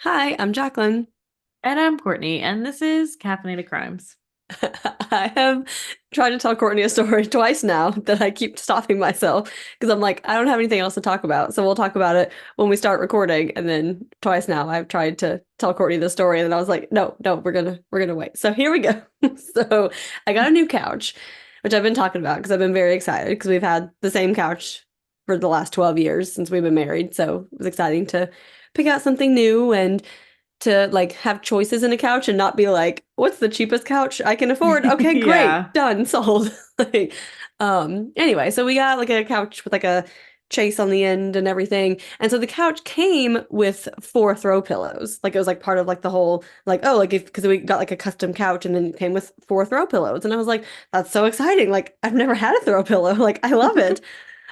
Hi, I'm Jacqueline. And I'm Courtney, and this is Caffeinated Crimes. I have tried to tell Courtney a story twice now that I keep stopping myself because I'm like, I don't have anything else to talk about. So we'll talk about it when we start recording. And then twice now I've tried to tell Courtney the story and then I was like, no, no, we're gonna wait. So here we go. So I got a new couch, which I've been talking about because I've been very excited because we've had the same couch for the last 12 years since we've been married. So it was exciting to pick out something new and to like have choices in a couch and not be like, what's the cheapest couch I can afford? Okay, great, Yeah. done, sold. Like, anyway, so we got like a couch with like a chase on the end and everything. And so the couch came with four throw pillows. Like it was like part of like the whole like, oh, like if because we got like a custom couch and then it came with four throw pillows. And I was like, that's so exciting. Like I've never had a throw pillow. Like I love it.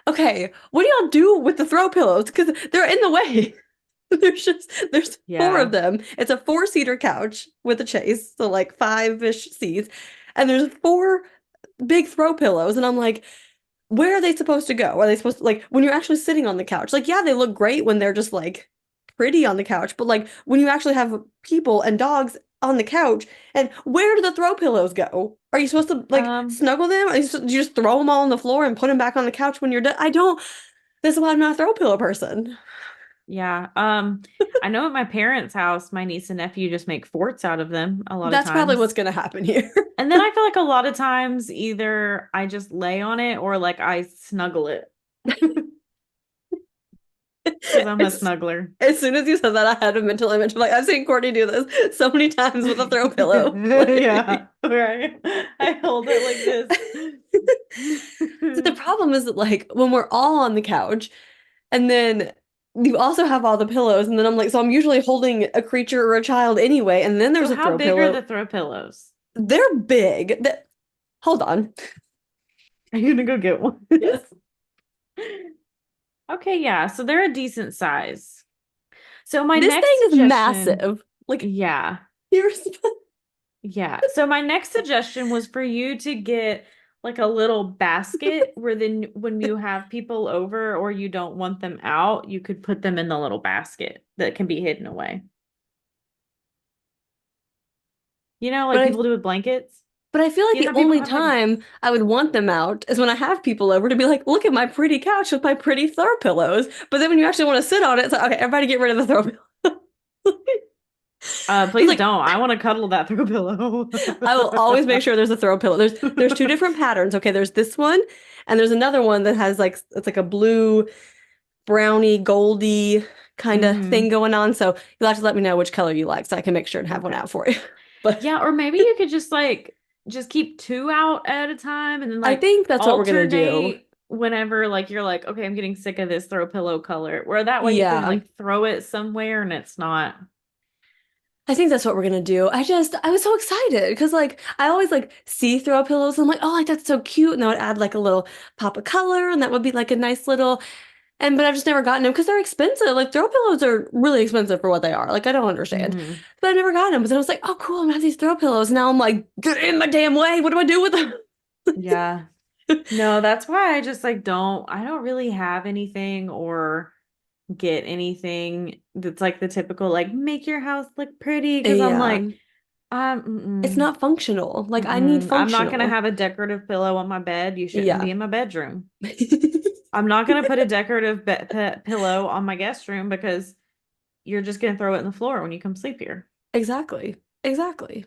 Okay, what do y'all do with the throw pillows? Because they're in the way. There's four of Yeah. them. It's a four-seater couch with a chase, so like five-ish seats, and there's four big throw pillows, and I'm like, where are they supposed to go? Are they supposed to like when you're actually sitting on the couch? Like, yeah, they look great when they're just like pretty on the couch, but like when you actually have people and dogs on the couch, and where do the throw pillows go? Are you supposed to like Um, snuggle them? Do you just throw them all on the floor and put them back on the couch when you're done? I don't. This is why I'm not a throw pillow person. yeah. I know at my parents' house, my niece and nephew just make forts out of them a lot of That's probably what's times. gonna happen here. And then I feel like a lot of times either I just lay on it or like I snuggle it because I'm a As, snuggler. as soon as you said that, I had a mental image of like I've seen Courtney do this so many times with a throw pillow. Yeah, Like, right. I hold it like this. so the problem is that like when we're all on the couch, and then you also have all the pillows, and then I'm like, so I'm usually holding a creature or a child anyway, and then So there's a how throw big are pillow. the throw pillows? They're big. Hold on. Are you gonna go get one? Yes. Okay, yeah. So they're a decent size. So my This thing next is suggestion, massive. Like yeah. you're Yeah. So my next suggestion was for you to get like a little basket where then when you have people over or you don't want them out, you could put them in the little basket that can be hidden away. You know, like but I people do with blankets. But I feel like You the know, people only have like, time I would want them out is when I have people over to be like, look at my pretty couch with my pretty throw pillows. But then when you actually want to sit on it, it's like, okay, everybody get rid of the throw pillow. It's please like don't. I want to cuddle that through pillow. I will always make sure there's a throw pillow. There's two different patterns. Okay, there's this one, and there's another one that has like it's like a blue, browny, goldy kind of thing hmm going on. So you'll have to let me know which color you like so I can make sure and have one Okay. out for you. But Yeah, or maybe you could just like just keep two out at a time and then I like think that's what we're gonna do. alternate whenever like you're like, okay, I'm getting sick of this throw pillow color. Where that way you can Yeah. like throw it somewhere and it's not. I think that's what we're gonna do. I was so excited because like I always like see throw pillows. And I'm like, oh, like that's so cute, and I would add like a little pop of color, and that would be like a nice little. And but I've just never gotten them because they're expensive. Like throw pillows are really expensive for what they are. Like I don't understand, hmm but I've never gotten them. But then I was like, oh, cool, I'm gonna have these throw pillows. Now I'm like, get in my damn way. What do I do with them? Yeah. No, that's why I don't really have anything or get anything that's like the typical like make your house look pretty because I'm Yeah, like, it's mm-mm, not functional. Like I need mm-mm. I'm not gonna functional. have a decorative pillow on my bed. You shouldn't be Yeah. in my bedroom. I'm not gonna put a decorative pillow on my guest room because you're just gonna throw it in the floor when you come sleep here. Exactly. Exactly.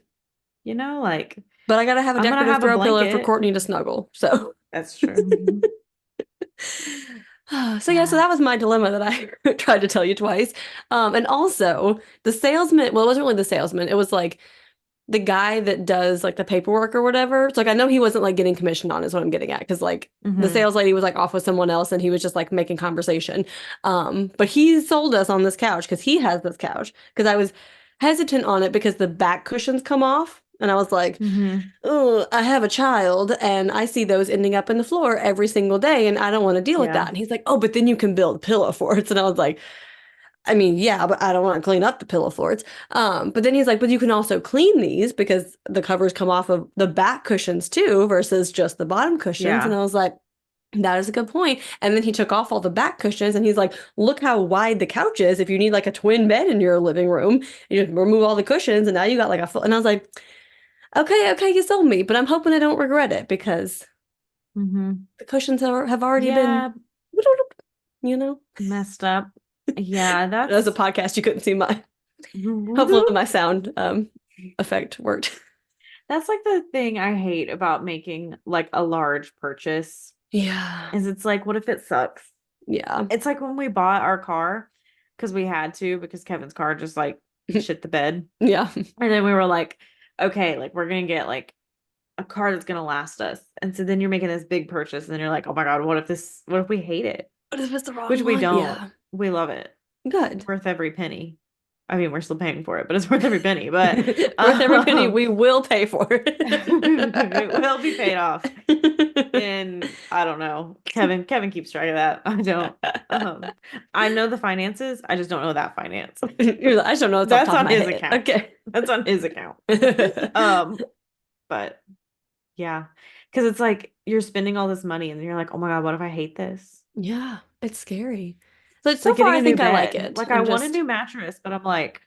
You know, like But I gotta have a I'm gonna decorative have a throw pillow for blanket. Courtney to snuggle. So. That's true. So yeah, so Yeah. that was my dilemma that I tried to tell you twice. And also the salesman, well, it wasn't really the salesman. It was like the guy that does like the paperwork or whatever. So like I know he wasn't like getting commission on is what I'm getting at. Cause like the hmm sales lady was like off with someone else and he was just like making conversation. But he sold us on this couch because he has this couch. Cause I was hesitant on it because the back cushions come off. And I was like, hmm oh, I have a child and I see those ending up in the floor every single day and I don't want to deal with that. Yeah. And he's like, oh, but then you can build pillow forts. And I was like, I mean, yeah, but I don't want to clean up the pillow forts. But then he's like, but you can also clean these because the covers come off of the back cushions too versus just the bottom cushions. And Yeah. I was like, That is a good point. And then he took off all the back cushions and he's like, look how wide the couch is. If you need like a twin bed in your living room, you just remove all the cushions and now you got like a full. And I was like, okay, okay, you sold me, but I'm hoping I don't regret it because Hmm. the cushions have already been, Yeah, you know, messed up. Yeah, as a that's podcast, you couldn't see my, hopefully my sound effect worked. that's like the thing I hate about making like a large purchase Yeah. is it's like, what if it sucks? Yeah. It's like when we bought our car because we had to because Kevin's car just like shit the bed. Yeah. And then we were like, okay, like we're gonna get like a car that's gonna last us. And so then you're making this big purchase and then you're like, oh my God, what if we hate it? What if it's the wrong Which we one? don't. Yeah. We love it. Good. Worth every penny. I mean, we're still paying for it, but it's worth every penny. But Worth every penny um we will pay for it it. will be paid off. And I don't know. Kevin keeps track of that. I don't. I know the finances. I just don't know that finance. I just don't know. It's off the That's top of on my his head. account. Okay. That's on his account. But yeah, because it's like you're spending all this money and you're like, oh my God, what if I hate this? Yeah, it's scary. But It's so like far, getting I a new think I like bed. it. Like I I'm want a just, new mattress, but I'm like,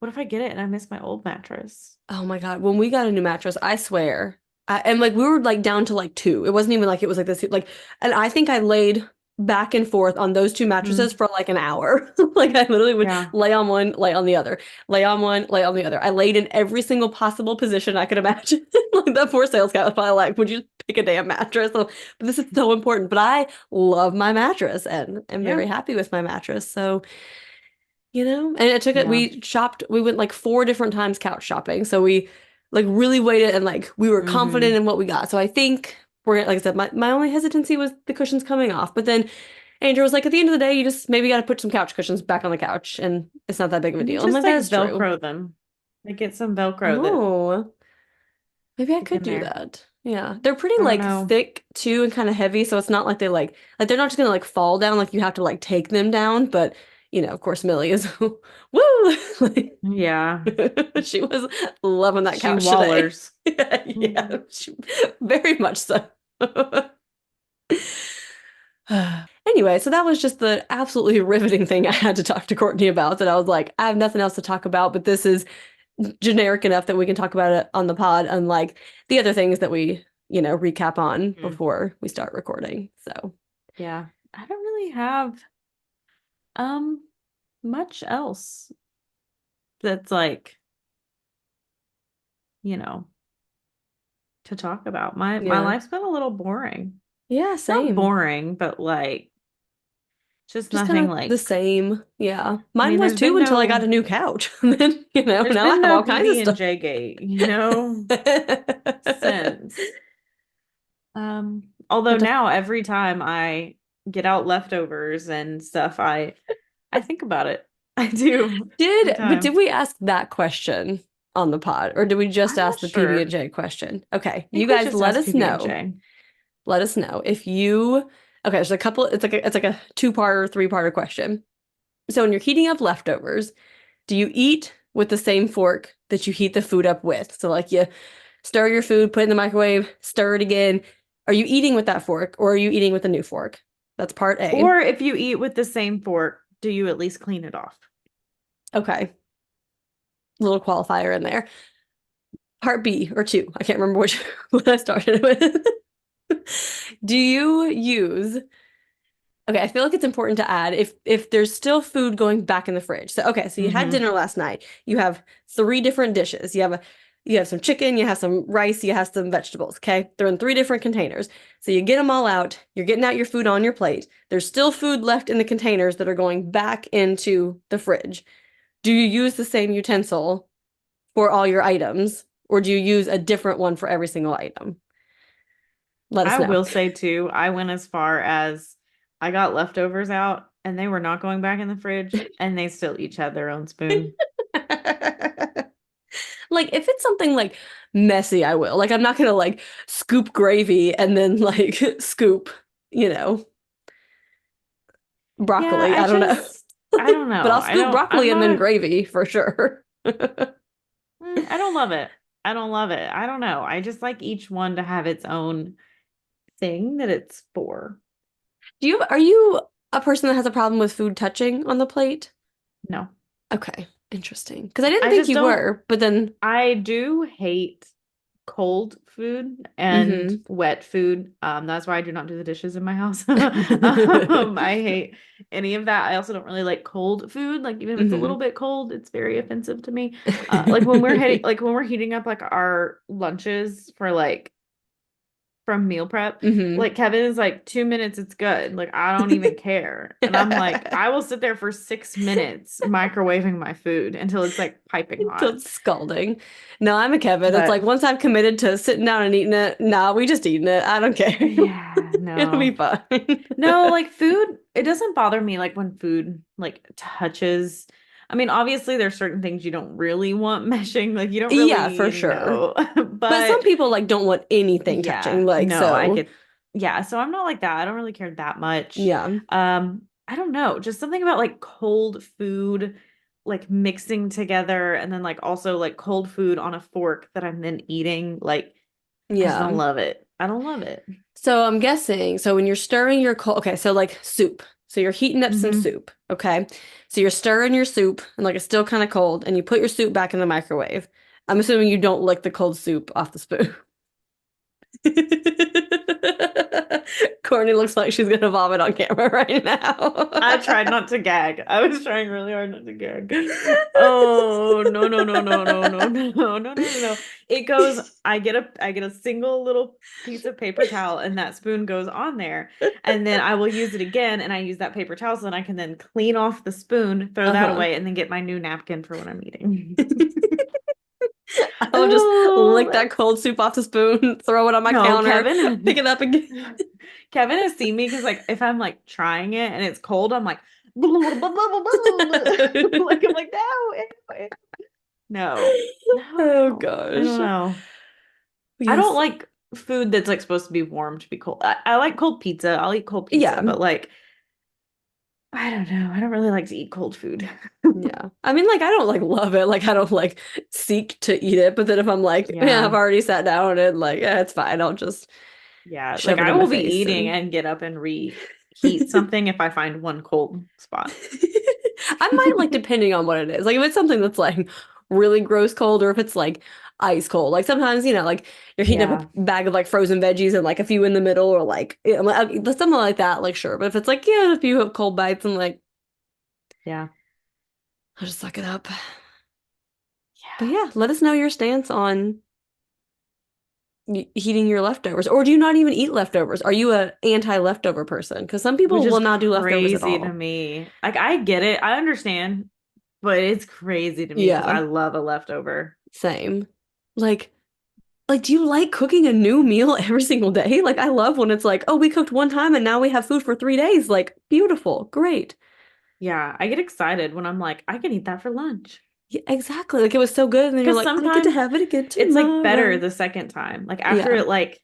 what if I get it and I miss my old mattress? oh my God, when we got a new mattress, I swear, and like we were like down to like two. It wasn't even like it was like this, like, and I think I laid back and forth on those two mattresses Mm, for like an hour. Like I literally would yeah. lay on one, lay on the other, lay on one, lay on the other. I laid in every single possible position I could imagine. Like that poor sales guy was probably like, "Would you just pick a damn mattress?" So, but this is so important. But I love my mattress and am Yeah. very happy with my mattress. So. And it took it, Yeah. we shopped, we went like four different times couch shopping. So we like really waited and like we were confident Hmm. in what we got. So I think like I said, my only hesitancy was the cushions coming off. But then Andrew was like, at the end of the day, you just maybe got to put some couch cushions back on the couch and it's not that big of a You deal. I'm just like, like that's true. Velcro them. Like get some Velcro that Oh, maybe I stick could in do there. that. Yeah. They're pretty I don't like know. thick too and kind of heavy. So it's not like like they're not just gonna like fall down. Like you have to like take them down. But, of course, Millie is, woo! Like, Yeah. she was loving that She couch today. wallers. Yeah, very much so. Anyway, so that was just the absolutely riveting thing I had to talk to Courtney about that I was like, I have nothing else to talk about, but this is generic enough that we can talk about it on the pod, unlike the other things that we, recap on Mm. before we start recording. So, Yeah. I don't really have um much else that's like, you know, to talk about. My yeah. life's been a little boring. Yeah, Not same. boring, but like just Just kind nothing of the like same. Yeah. I Mine mean, was too until I got a new couch. And then, there's now I been have no all kinds of PB and stuff. J gate, since. Although Have to now every time I get out leftovers and stuff, I think about it. I do every but did time. we ask that question on the pod or did we just I'm ask not the sure. PB&J question? Okay, I you think we guys just let asked us PB and know. J. Let us know if you okay, there's a couple it's like a two-part or three-parter question. So when you're heating up leftovers, do you eat with the same fork that you heat the food up with? So like you stir your food, put it in the microwave, stir it again. Are you eating with that fork or are you eating with a new fork? That's part A. Or if you eat with the same fork, do you at least clean it off? Okay. Little qualifier in there. Part B or two. I can't remember which what I started with. Do you use Okay, I feel like it's important to add if there's still food going back in the fridge. So okay, so you had Mm-hmm. dinner last night. You have three different dishes. You have some chicken, you have some rice, you have some vegetables, okay? They're in three different containers. So you get them all out. You're getting out your food on your plate. There's still food left in the containers that are going back into the fridge. Do you use the same utensil for all your items, or do you use a different one for every single item? Let us I know. will say too, I went as far as I got leftovers out and they were not going back in the fridge and they still each had their own spoon. Like if it's something like messy, I will. Like I'm not gonna like scoop gravy and then like scoop, you know, Yeah, broccoli. I don't know. I don't But know. I'll scoop I'm broccoli and not then gravy for sure. I don't love it. I don't love it. I don't know. I just like each one to have its own thing that it's for. Are you a person that has a problem with food touching on the plate? No. Okay, interesting. Because I didn't I think just you don't were, but then, I do hate cold food and mm-hmm. wet food. That's why I do not do the dishes in my house. I hate any of that. I also don't really like cold food. Like even if it's a Mm-hmm. little bit cold, it's very offensive to me. Like when we're hitting, like when we're heating up like our lunches for like from meal prep, Mm-hmm. like Kevin is like 2 minutes, it's good. Like I don't even care. And I'm like, I will sit there for 6 minutes microwaving my food until it's like piping Until hot. it's scalding. No, I'm a Kevin. It's like But once I've committed to sitting down and eating it, nah, we just eating it. I don't care. yeah, It'll be no. fine. No, like food, it doesn't bother me like when food like touches. I mean, obviously there's certain things you don't really want meshing, like you don't Yeah, for really sure. know. But some But people like don't want anything touching, yeah, like no, I so. get yeah, so I'm not like that. I don't really care that much. Yeah. I don't know, just something about like cold food like mixing together and then like also like cold food on a fork that I'm then eating, like I just don't Yeah. love it. I don't love it. So I'm guessing, so when you're stirring your cold, okay, so like soup. So you're heating up some Hmm. soup, okay? So you're stirring your soup and like it's still kind of cold and you put your soup back in the microwave. I'm assuming you don't lick the cold soup off the spoon. Courtney looks like she's gonna vomit on camera right I now. tried not to gag. I was trying really hard not to gag. Oh, no, no, no, no, no, no, no, no, no, no, no. It goes, I get a single little piece of paper towel and that spoon goes on there. And then I will use it again and I use that paper towel so then I can then clean off the spoon, throw that Uh-huh. away, and then get my new napkin for when I'm eating. I'll just Oh, lick that that's cold soup off the spoon, throw it on my no, counter, pick Kevin. it up again. Kevin has seen me because like if I'm like trying it and it's cold, I'm like like I'm like no, ew, ew. No, no, Oh no. I don't gosh. know. I don't Yes. like food that's like supposed to be warm to be cold. I like cold pizza. I'll eat cold pizza, Yeah. but like I don't know. I don't really like to eat cold food. Yeah. I mean, like, I don't like love it. Like, I don't like seek to eat it. But then if I'm like, yeah, I've Yeah. already sat down and like, yeah, it's fine. I'll just Yeah. Like shove it I in my will be face eating and and get up and reheat something if I find one cold spot. I might like depending on what it is. Like if it's something that's like really gross cold or if it's like ice cold. Like sometimes, like you're heating up Yeah. a bag of like frozen veggies and like a few in the middle or like, something like that, like sure. But if it's like, yeah, a few have cold bites and like Yeah. I'll just suck it up. But Yeah. yeah, let us know your stance on heating your leftovers. Or do you not even eat leftovers? Are you a anti-leftover person? Because some Which people is will not do leftovers at crazy to all. me. Like I get it. I understand, but it's crazy to me because I Yeah, love a leftover. same. Like do you like cooking a new meal every single day? Like, I love when it's like, oh, we cooked one time and now we have food for 3 days. Like, beautiful, great. Yeah, I get excited when I'm like, I can eat that for lunch. Yeah, exactly. Like, it was so good. And then you're Because like, I get to sometimes have it again it's like better tomorrow. the second time. Like after Yeah. it like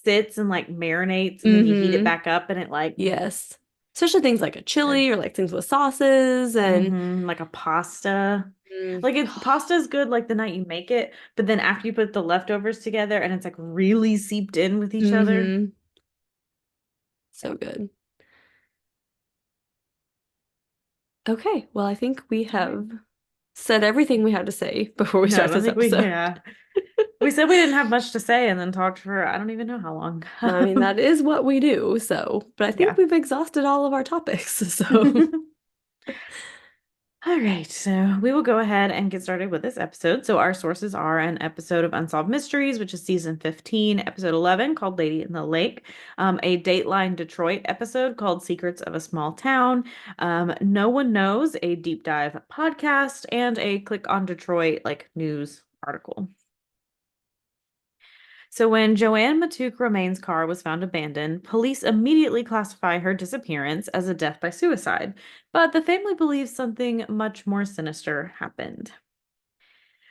sits and like marinates and then you heat it Mm-hmm. back up and it like Yes. Especially things like a good. chili or like things with sauces and Like a pasta. mm, Like pasta is good like the night you make it, but then after you put the leftovers together and it's like really seeped in with each other. mm-hmm. Yeah. So good. Okay. Well, I think we All right. have said everything we had to say before we No, I start don't this think we, episode. yeah. We said we didn't have much to say and then talked for I don't even know how long. I mean, that is what we do. So, but I think Yeah. we've exhausted all of our topics. So, All right, so we will go ahead and get started with this episode. So our sources are an episode of Unsolved Mysteries, which is season 15, episode 11, called Lady in the Lake, a Dateline Detroit episode called Secrets of a Small Town, No One Knows, a deep dive podcast, and a Click on Detroit like news article. So when JoAnn Matouk Romain's car was found abandoned, police immediately classify her disappearance as a death by suicide, but the family believes something much more sinister happened.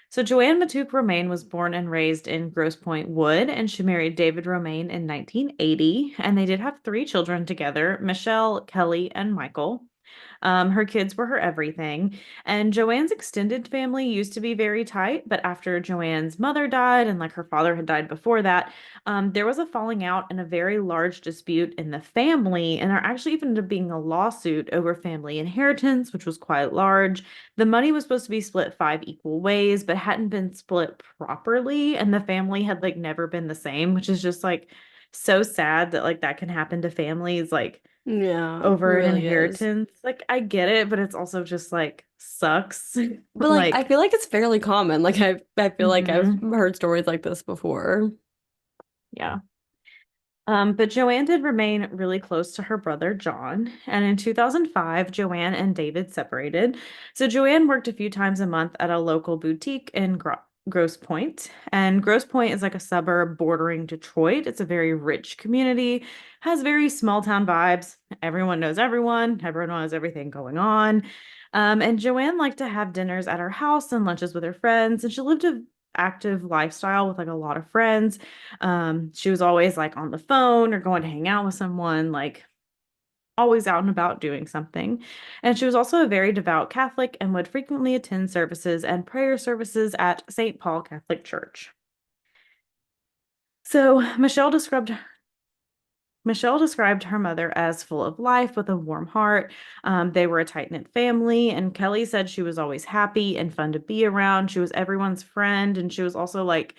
So JoAnn Matouk Romain was born and raised in Gross Pointe Wood, and she married David Romain in 1980, and they did have three children together, Michelle, Kelly, and Michael. Her kids were her everything. And JoAnn's extended family used to be very tight, but after JoAnn's mother died and like her father had died before that, there was a falling out and a very large dispute in the family. And there actually even ended up being a lawsuit over family inheritance, which was quite large. The money was supposed to be split 5 equal ways, but hadn't been split properly. And the family had like never been the same, which is just like so sad that like that can happen to families like Yeah, it over an really is. inheritance. Like I get it, but it's also just like sucks. But like I Like, feel like it's fairly common. Like I feel like I've mhm, heard stories like this before. yeah. But JoAnn did remain really close to her brother John, and in 2005, JoAnn and David separated. So JoAnn worked a few times a month at a local boutique in Gross Pointe, and Gross Pointe is like a suburb bordering Detroit. It's a very rich community, has very small town vibes. Everyone knows everyone, everyone knows everything going on. And JoAnn liked to have dinners at her house and lunches with her friends, and she lived a active lifestyle with like a lot of friends. She was always like on the phone or going to hang out with someone, like always out and about doing something. And she was also a very devout Catholic and would frequently attend services and prayer services at St. Paul Catholic Church. So Michelle described her mother as full of life with a warm heart. They were a tight-knit family, and Kelly said she was always happy and fun to be around. She was everyone's friend, and she was also like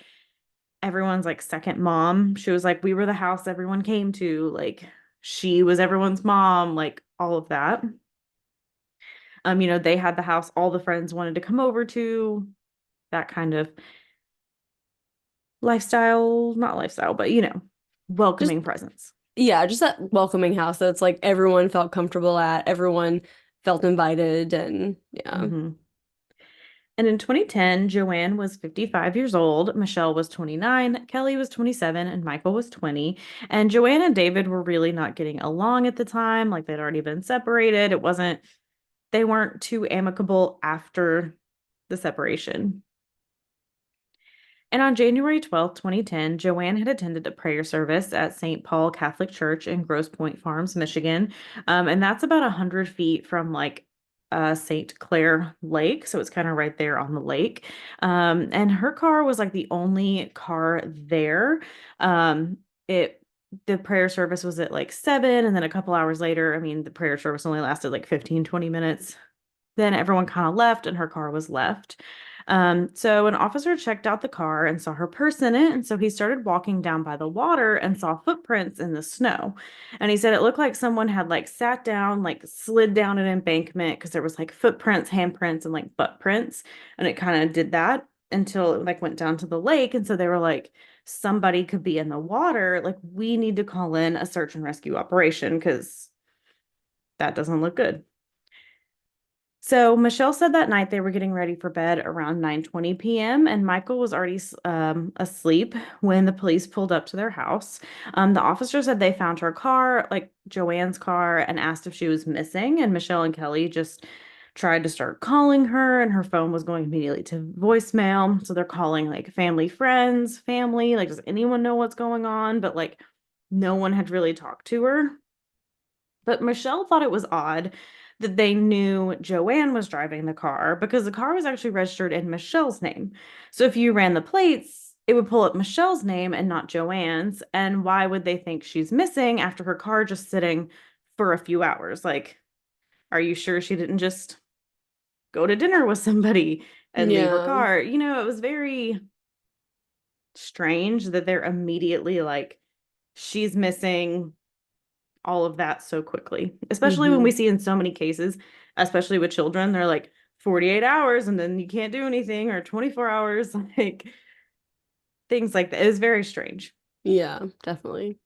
everyone's like second mom. She was like, we were the house everyone came to. Like, she was everyone's mom, like all of that. They had the house all the friends wanted to come over to, that kind of lifestyle, not lifestyle, but Just welcoming presence. yeah, just that welcoming house that's like everyone felt comfortable at, everyone felt invited and yeah. Hmm. And in 2010, JoAnn was 55 years old, Michelle was 29, Kelly was 27, and Michael was 20. And JoAnn and David were really not getting along at the time. Like they'd already been separated. They weren't too amicable after the separation. And on January 12th, 2010, JoAnn had attended a prayer service at St. Paul Catholic Church in Grosse Pointe Farms, Michigan. And that's about 100 feet from like St. Clair Lake. So it's kind of right there on the lake. And her car was like the only car there. It the prayer service was at like 7, and then a couple hours later, I mean, the prayer service only lasted like 15-20 minutes. Then everyone kind of left and her car was left. So an officer checked out the car and saw her purse in it. And so he started walking down by the water and saw footprints in the snow. And he said it looked like someone had like sat down, like slid down an embankment because there was like footprints, handprints, and like butt prints. And it kind of did that until it like went down to the lake. And so they were like, somebody could be in the water. Like, we need to call in a search and rescue operation because that doesn't look good. So Michelle said that night they were getting ready for bed around 9:20 p.m. and Michael was already asleep when the police pulled up to their house. The officer said they found her car, like JoAnn's car, and asked if she was missing. And Michelle and Kelly just tried to start calling her, and her phone was going immediately to voicemail. So they're calling like family, friends, family, like, does anyone know what's going on? But like no one had really talked to her. But Michelle thought it was odd that they knew JoAnn was driving the car because the car was actually registered in Michelle's name. So if you ran the plates, it would pull up Michelle's name and not JoAnn's. And why would they think she's missing after her car just sitting for a few hours? Like, are you sure she didn't just go to dinner with somebody and leave her Yeah. car? It was very strange that they're immediately like, she's missing, all of that so quickly, especially when we Hmm. see in so many cases, especially with children, they're like 48 hours and then you can't do anything, or 24 hours, like things like that. It was very strange. Yeah, definitely.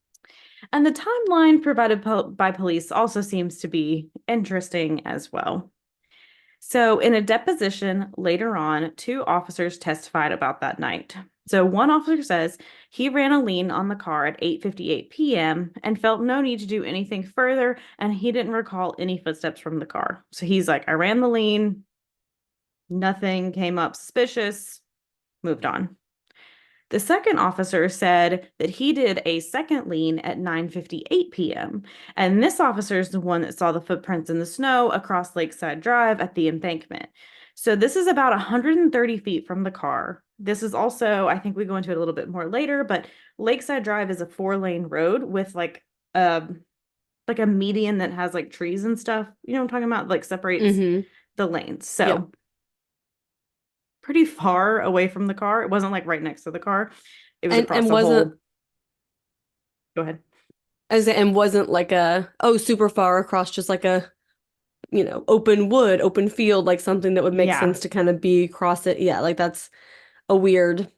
And the timeline provided by police also seems to be interesting as well. So, in a deposition later on, two officers testified about that night. So, one officer says he ran a lien on the car at 8:58 p.m. and felt no need to do anything further, and he didn't recall any footsteps from the car. So, he's like, I ran the lien, nothing came up suspicious, moved on. The second officer said that he did a second lean at 9:58 p.m. And this officer is the one that saw the footprints in the snow across Lakeside Drive at the embankment. So this is about 130 feet from the car. This is also, I think we go into it a little bit more later, but Lakeside Drive is a 4-lane road with a a median that has like trees and stuff. You know what I'm talking about? Like separates Mm-hmm. the lanes. So Yep. pretty far away from the car. It wasn't like right next to the car. It was And across a wasn't whole. Go ahead. and wasn't like a super far across, just like a open wood, open field, like something that would make Yeah. sense to kind of be across it. Yeah, like that's a weird.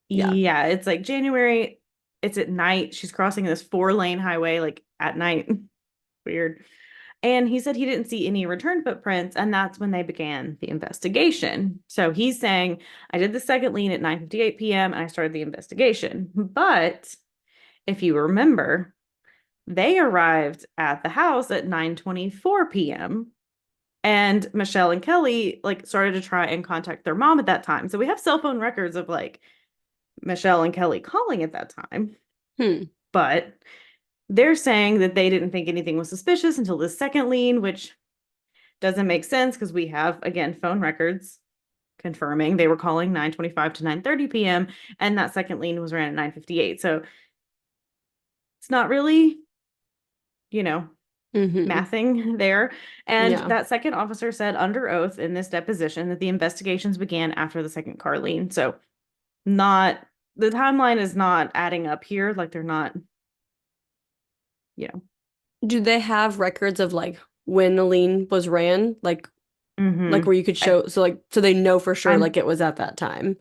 Yeah. Yeah. It's like January. It's at night. She's crossing this 4-lane highway like at night. Weird. And he said he didn't see any return footprints, and that's when they began the investigation. So he's saying, I did the second lean at 9:58 p.m. and I started the investigation. But if you remember, they arrived at the house at 9:24 p.m. And Michelle and Kelly like started to try and contact their mom at that time. So we have cell phone records of like Michelle and Kelly calling at that time. Hmm. But they're saying that they didn't think anything was suspicious until the second lean, which doesn't make sense because we have, again, phone records confirming they were calling 9:25 to 9:30 p.m. and that second lean was ran at 9:58. So it's not really, you know, Mm-hmm. mathing there. And Yeah. that second officer said under oath in this deposition that the investigations began after the second car lean. So not the timeline is not adding up here. Like they're not, you know. Do they have records of like when the lien was ran? Like Mm-hmm. where you could I, show, so like so they know for sure like I'm it was at that time.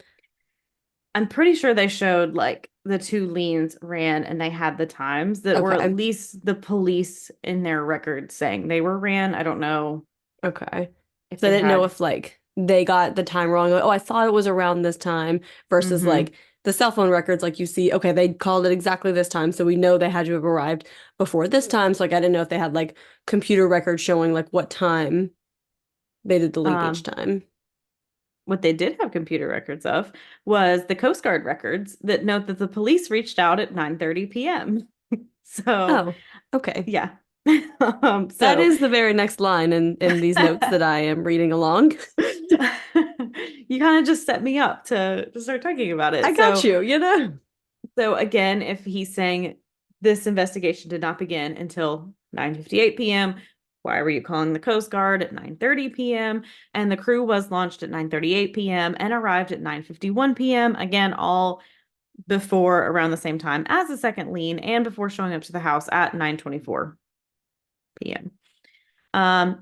I'm pretty sure they showed like the two leans ran and they had the times that, or at Okay. least the police in their records saying they were ran. I don't know Okay. if So I they didn't know had. if like they got the time wrong. Like, oh, I thought it was around this time versus Mm-hmm. like the cell phone records, like you see, okay, they called it exactly this time, so we know they had to have arrived before this time. So like I didn't know if they had like computer records showing like what time they did the lien each Um, time. what they did have computer records of was the Coast Guard records that note that the police reached out at 9:30 p.m. So, Oh, okay. yeah. That So is the very next line in these notes that I am reading along. you kind of just set me up to start talking about I it. got So, you, you know? so again, if he's saying this investigation did not begin until 9:58 p.m., why were you calling the Coast Guard at 9:30 p.m.? And the crew was launched at 9:38 p.m. and arrived at 9:51 p.m. Again, all before around the same time as the second lean and before showing up to the house at 9:24 p.m.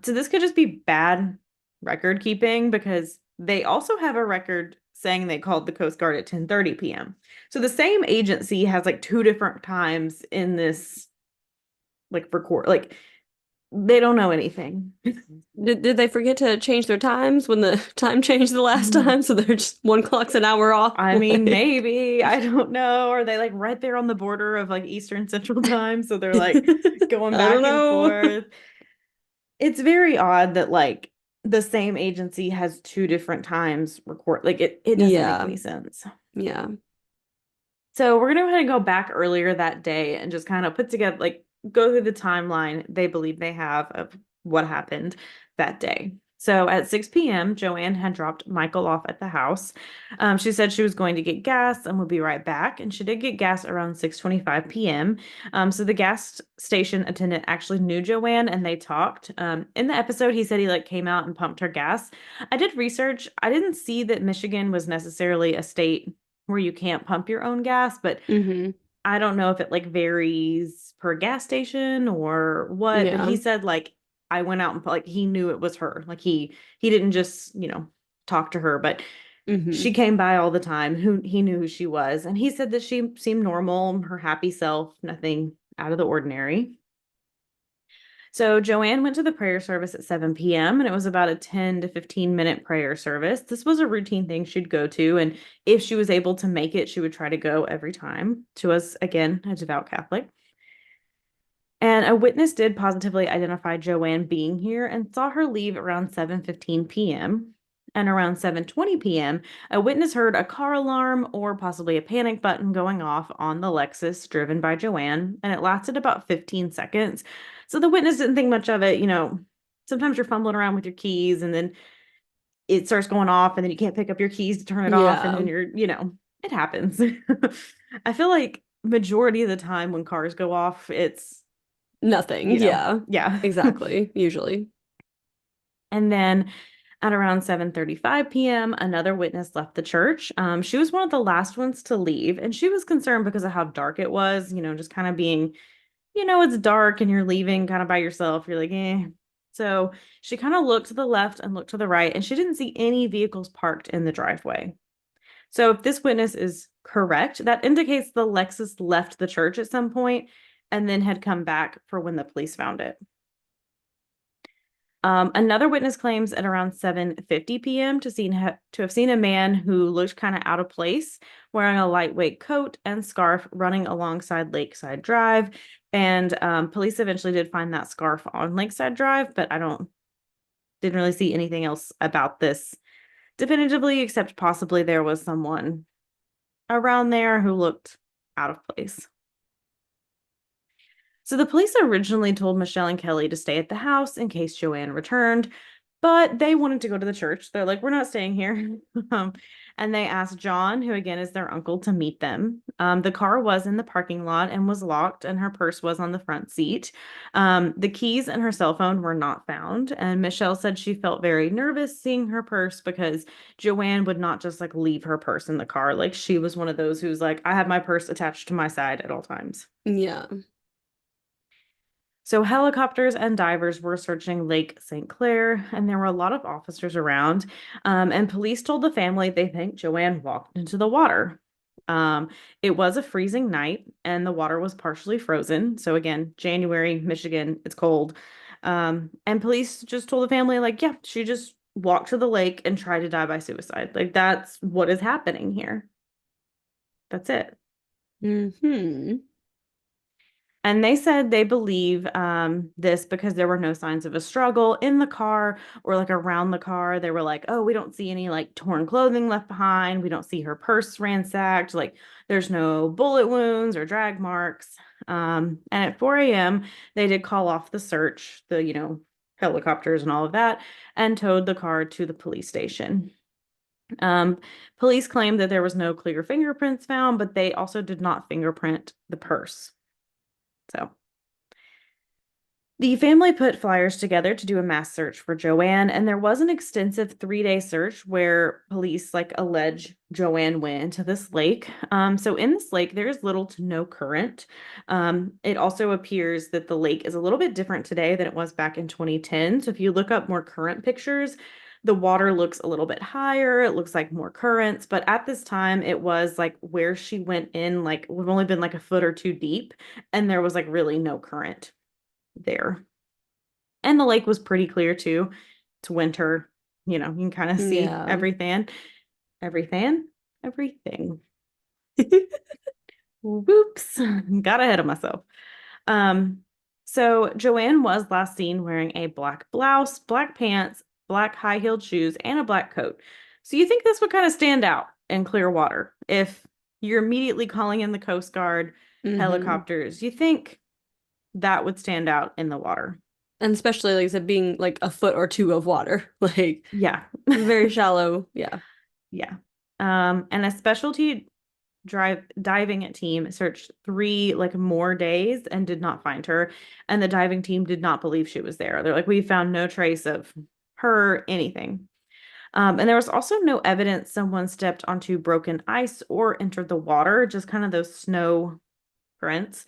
So this could just be bad record keeping because they also have a record saying they called the Coast Guard at 10:30 p.m. So the same agency has like two different times in this like record like they don't know anything. Did they forget to change their times when the time changed the last time? So they're just one clock's an hour off. I mean, Like, maybe, I don't know. Are they like right there on the border of like Eastern Central Time? So they're like going I don't back and know. forth. It's very odd that like the same agency has two different times record. Like it doesn't make Yeah, any sense. yeah. So we're gonna go ahead and go back earlier that day and just kind of put together like go through the timeline they believe they have of what happened that day. So at 6 p.m., JoAnn had dropped Michael off at the house. She said she was going to get gas and would be right back, and she did get gas around 6:25 p.m. So the gas station attendant actually knew JoAnn, and they talked. In the episode, he said he like came out and pumped her gas. I did research. I didn't see that Michigan was necessarily a state where you can't pump your own gas, but Hmm. I don't know if it like varies per gas station or what, but he Yeah. said like I went out and like he knew it was her. Like he didn't just, talk to her, but Hmm. she came by all the time. Who he knew who she was. And he said that she seemed normal, her happy self, nothing out of the ordinary. So JoAnn went to the prayer service at 7 p.m. and it was about a 10 to 15-minute prayer service. This was a routine thing she'd go to. And if she was able to make it, she would try to go every time. She was, again, a devout Catholic. And a witness did positively identify JoAnn being here and saw her leave around 7:15 p.m. And around 7:20 p.m., a witness heard a car alarm or possibly a panic button going off on the Lexus driven by JoAnn, and it lasted about 15 seconds. So the witness didn't think much of it. Sometimes you're fumbling around with your keys and then it starts going off and then you can't pick up your keys to turn it off and Yeah. then it happens. I feel like majority of the time when cars go off, it's, Nothing. Yeah. yeah. Exactly. Usually. And then at around 7:35 p.m., another witness left the church. She was one of the last ones to leave, and she was concerned because of how dark it was, just kind of being, it's dark and you're leaving kind of by yourself. You're like, eh. So she kind of looked to the left and looked to the right, and she didn't see any vehicles parked in the driveway. So if this witness is correct, that indicates the Lexus left the church at some point and then had come back for when the police found it. Another witness claims at around 7:50 p.m. to have seen a man who looked kind of out of place, wearing a lightweight coat and scarf, running alongside Lakeside Drive. And police eventually did find that scarf on Lakeside Drive, but didn't really see anything else about this definitively, except possibly there was someone around there who looked out of place. So the police originally told Michelle and Kelly to stay at the house in case JoAnn returned, but they wanted to go to the church. They're like, we're not staying here. And they asked John, who again is their uncle, to meet them. The car was in the parking lot and was locked, and her purse was on the front seat. The keys and her cell phone were not found. And Michelle said she felt very nervous seeing her purse because JoAnn would not just like leave her purse in the car. Like she was one of those who's like, I have my purse attached to my side at all times. Yeah. So helicopters and divers were searching Lake St. Clair, and there were a lot of officers around. And police told the family they think JoAnn walked into the water. It was a freezing night, and the water was partially frozen. So again, January, Michigan, it's cold. And police just told the family, like, yeah, she just walked to the lake and tried to die by suicide. Like that's what is happening here. That's it. Hmm. And they said they believe this because there were no signs of a struggle in the car or like around the car. They were like, oh, we don't see any like torn clothing left behind. We don't see her purse ransacked. Like there's no bullet wounds or drag marks. And at 4 a.m., they did call off the search, helicopters and all of that, and towed the car to the police station. Um, Police claimed that there was no clear fingerprints found, but they also did not fingerprint the purse. So the family put flyers together to do a mass search for JoAnn, and there was an extensive 3-day search where police like allege JoAnn went into this lake. So in this lake, there is little to no current. It also appears that the lake is a little bit different today than it was back in 2010. So if you look up more current pictures, the water looks a little bit higher. It looks like more currents, but at this time, it was like where she went in, like we've only been like a foot or two deep, and there was like really no current there. And the lake was pretty clear too. It's winter, you can kind of see Yeah. everything. Everything. Whoops. Got ahead of myself. Um, so JoAnn was last seen wearing a black blouse, black pants, black high-heeled shoes, and a black coat. So you think this would kind of stand out in clear water if you're immediately calling in the Coast Guard, Hmm. helicopters. You think that would stand out in the water. And especially like I said, being like a foot or two of water. Like Yeah. very shallow. Yeah. Yeah. And a specialty diving team searched 3 like more days and did not find her. And the diving team did not believe she was there. They're like, we found no trace of her, anything. And there was also no evidence someone stepped onto broken ice or entered the water, just kind of those snow prints.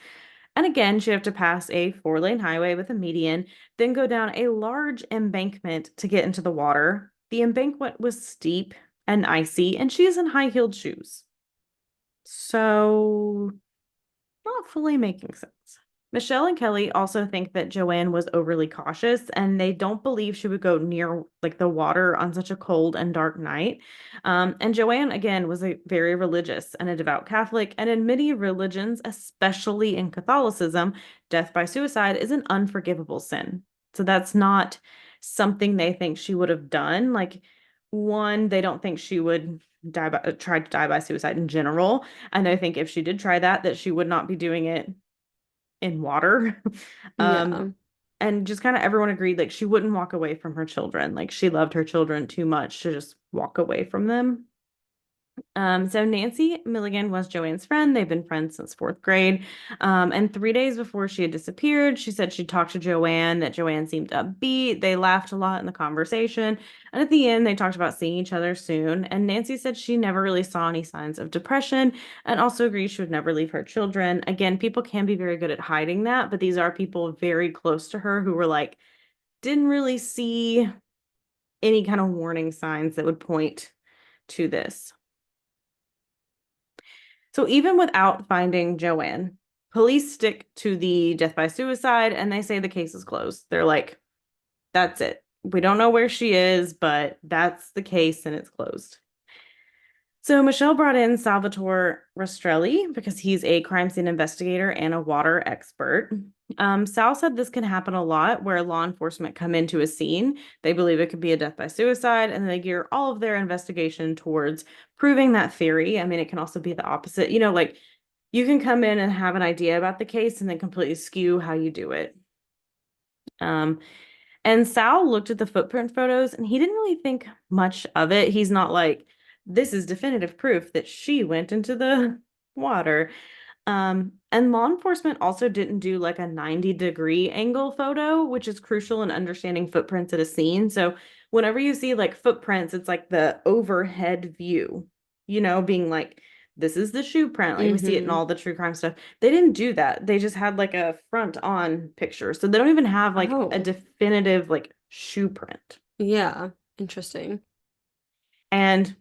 And again, she'd have to pass a 4-lane highway with a median, then go down a large embankment to get into the water. The embankment was steep and icy, and she is in high-heeled shoes. So, not fully making sense. Michelle and Kelly also think that JoAnn was overly cautious and they don't believe she would go near like the water on such a cold and dark night. And JoAnn, again, was a very religious and a devout Catholic. And in many religions, especially in Catholicism, death by suicide is an unforgivable sin. So that's not something they think she would have done. Like one, they don't think she would try to die by suicide in general. And they think if she did try that, that she would not be doing it in water. Um, Yeah. and just kind of everyone agreed like she wouldn't walk away from her children. Like she loved her children too much to just walk away from them. So Nancy Milligan was JoAnn's friend. They've been friends since fourth grade. And 3 days before she had disappeared, she said she talked to JoAnn, that JoAnn seemed upbeat. They laughed a lot in the conversation. And at the end, they talked about seeing each other soon. And Nancy said she never really saw any signs of depression and also agreed she would never leave her children. Again, people can be very good at hiding that, but these are people very close to her who were like, didn't really see any kind of warning signs that would point to this. So even without finding JoAnn, police stick to the death by suicide and they say the case is closed. They're like, that's it. We don't know where she is, but that's the case and it's closed. So Michelle brought in Salvatore Rastrelli because he's a crime scene investigator and a water expert. Sal said this can happen a lot where law enforcement come into a scene. They believe it could be a death by suicide, and they gear all of their investigation towards proving that theory. I mean, it can also be the opposite. Like you can come in and have an idea about the case and then completely skew how you do it. Um, and Sal looked at the footprint photos and he didn't really think much of it. He's not like, this is definitive proof that she went into the water. And law enforcement also didn't do like a 90-degree angle photo, which is crucial in understanding footprints at a scene. So whenever you see like footprints, it's like the overhead view, being like, this is the shoe print. Like we see it in Mm-hmm. all the true crime stuff. They didn't do that. They just had like a front on picture. So they don't even have like a Oh, definitive like shoe print. yeah. Interesting. And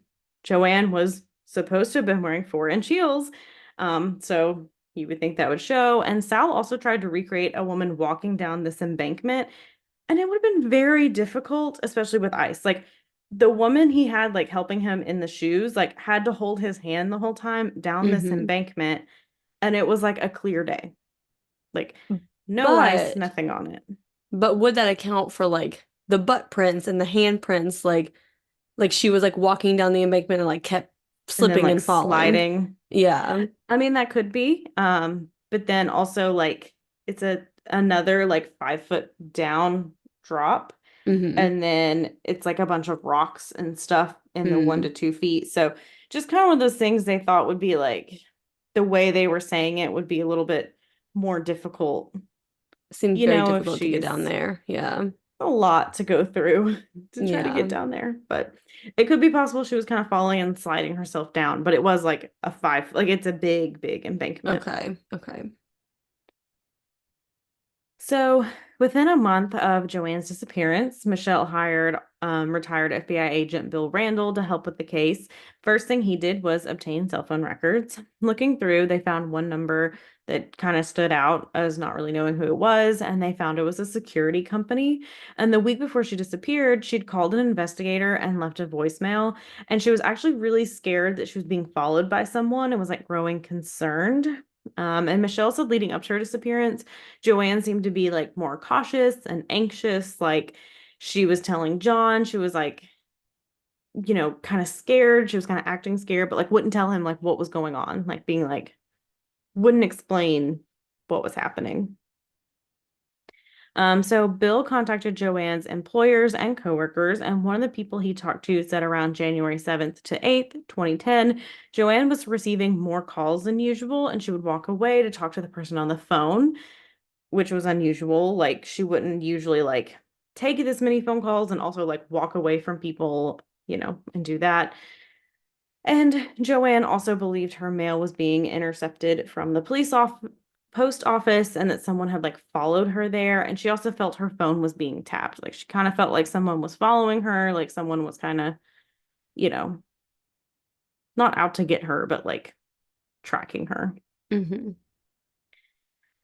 JoAnn was supposed to have been wearing 4-inch heels. So you would think that would show. And Sal also tried to recreate a woman walking down this embankment. And it would have been very difficult, especially with ice. Like the woman he had like helping him in the shoes, like had to hold his hand the whole time down this Mm-hmm. embankment. And it was like a clear day. Like no ice, But nothing on it. but would that account for like the butt prints and the hand prints like she was like walking down the embankment and like kept And then slipping like and falling. sliding. Yeah. I mean, that could be. But then also like it's another like 5 foot down drop. Mm-hmm. And then it's like a bunch of rocks and stuff in the one Mm. to 2 feet. So just kind of one of those things they thought would be like the way they were saying it would be a little bit more difficult, Seems very if difficult to get down she's there. Yeah. a lot to go through to try to get Yeah. down there. But it could be possible she was kind of falling and sliding herself down, but it was like a five, like it's a big, big embankment. Okay. Okay. So, within a month of JoAnn's disappearance, Michelle hired retired FBI agent Bill Randall to help with the case. First thing he did was obtain cell phone records. Looking through, they found one number that kind of stood out as not really knowing who it was, and they found it was a security company. And the week before she disappeared, she'd called an investigator and left a voicemail. And she was actually really scared that she was being followed by someone and was like growing concerned. And Michelle said leading up to her disappearance, JoAnn seemed to be like more cautious and anxious. Like she was telling John, she was like, kind of scared. She was kind of acting scared, but like wouldn't tell him like what was going on, like being like, wouldn't explain what was happening. So Bill contacted JoAnn's employers and coworkers, and one of the people he talked to said around January 7th to 8th, 2010, JoAnn was receiving more calls than usual, and she would walk away to talk to the person on the phone, which was unusual. Like she wouldn't usually like take this many phone calls and also like walk away from people, and do that. And JoAnn also believed her mail was being intercepted from the post office and that someone had like followed her there. And she also felt her phone was being tapped. Like she kind of felt like someone was following her, like someone was kind of, you know, not out to get her, but like tracking her. Mm-hmm.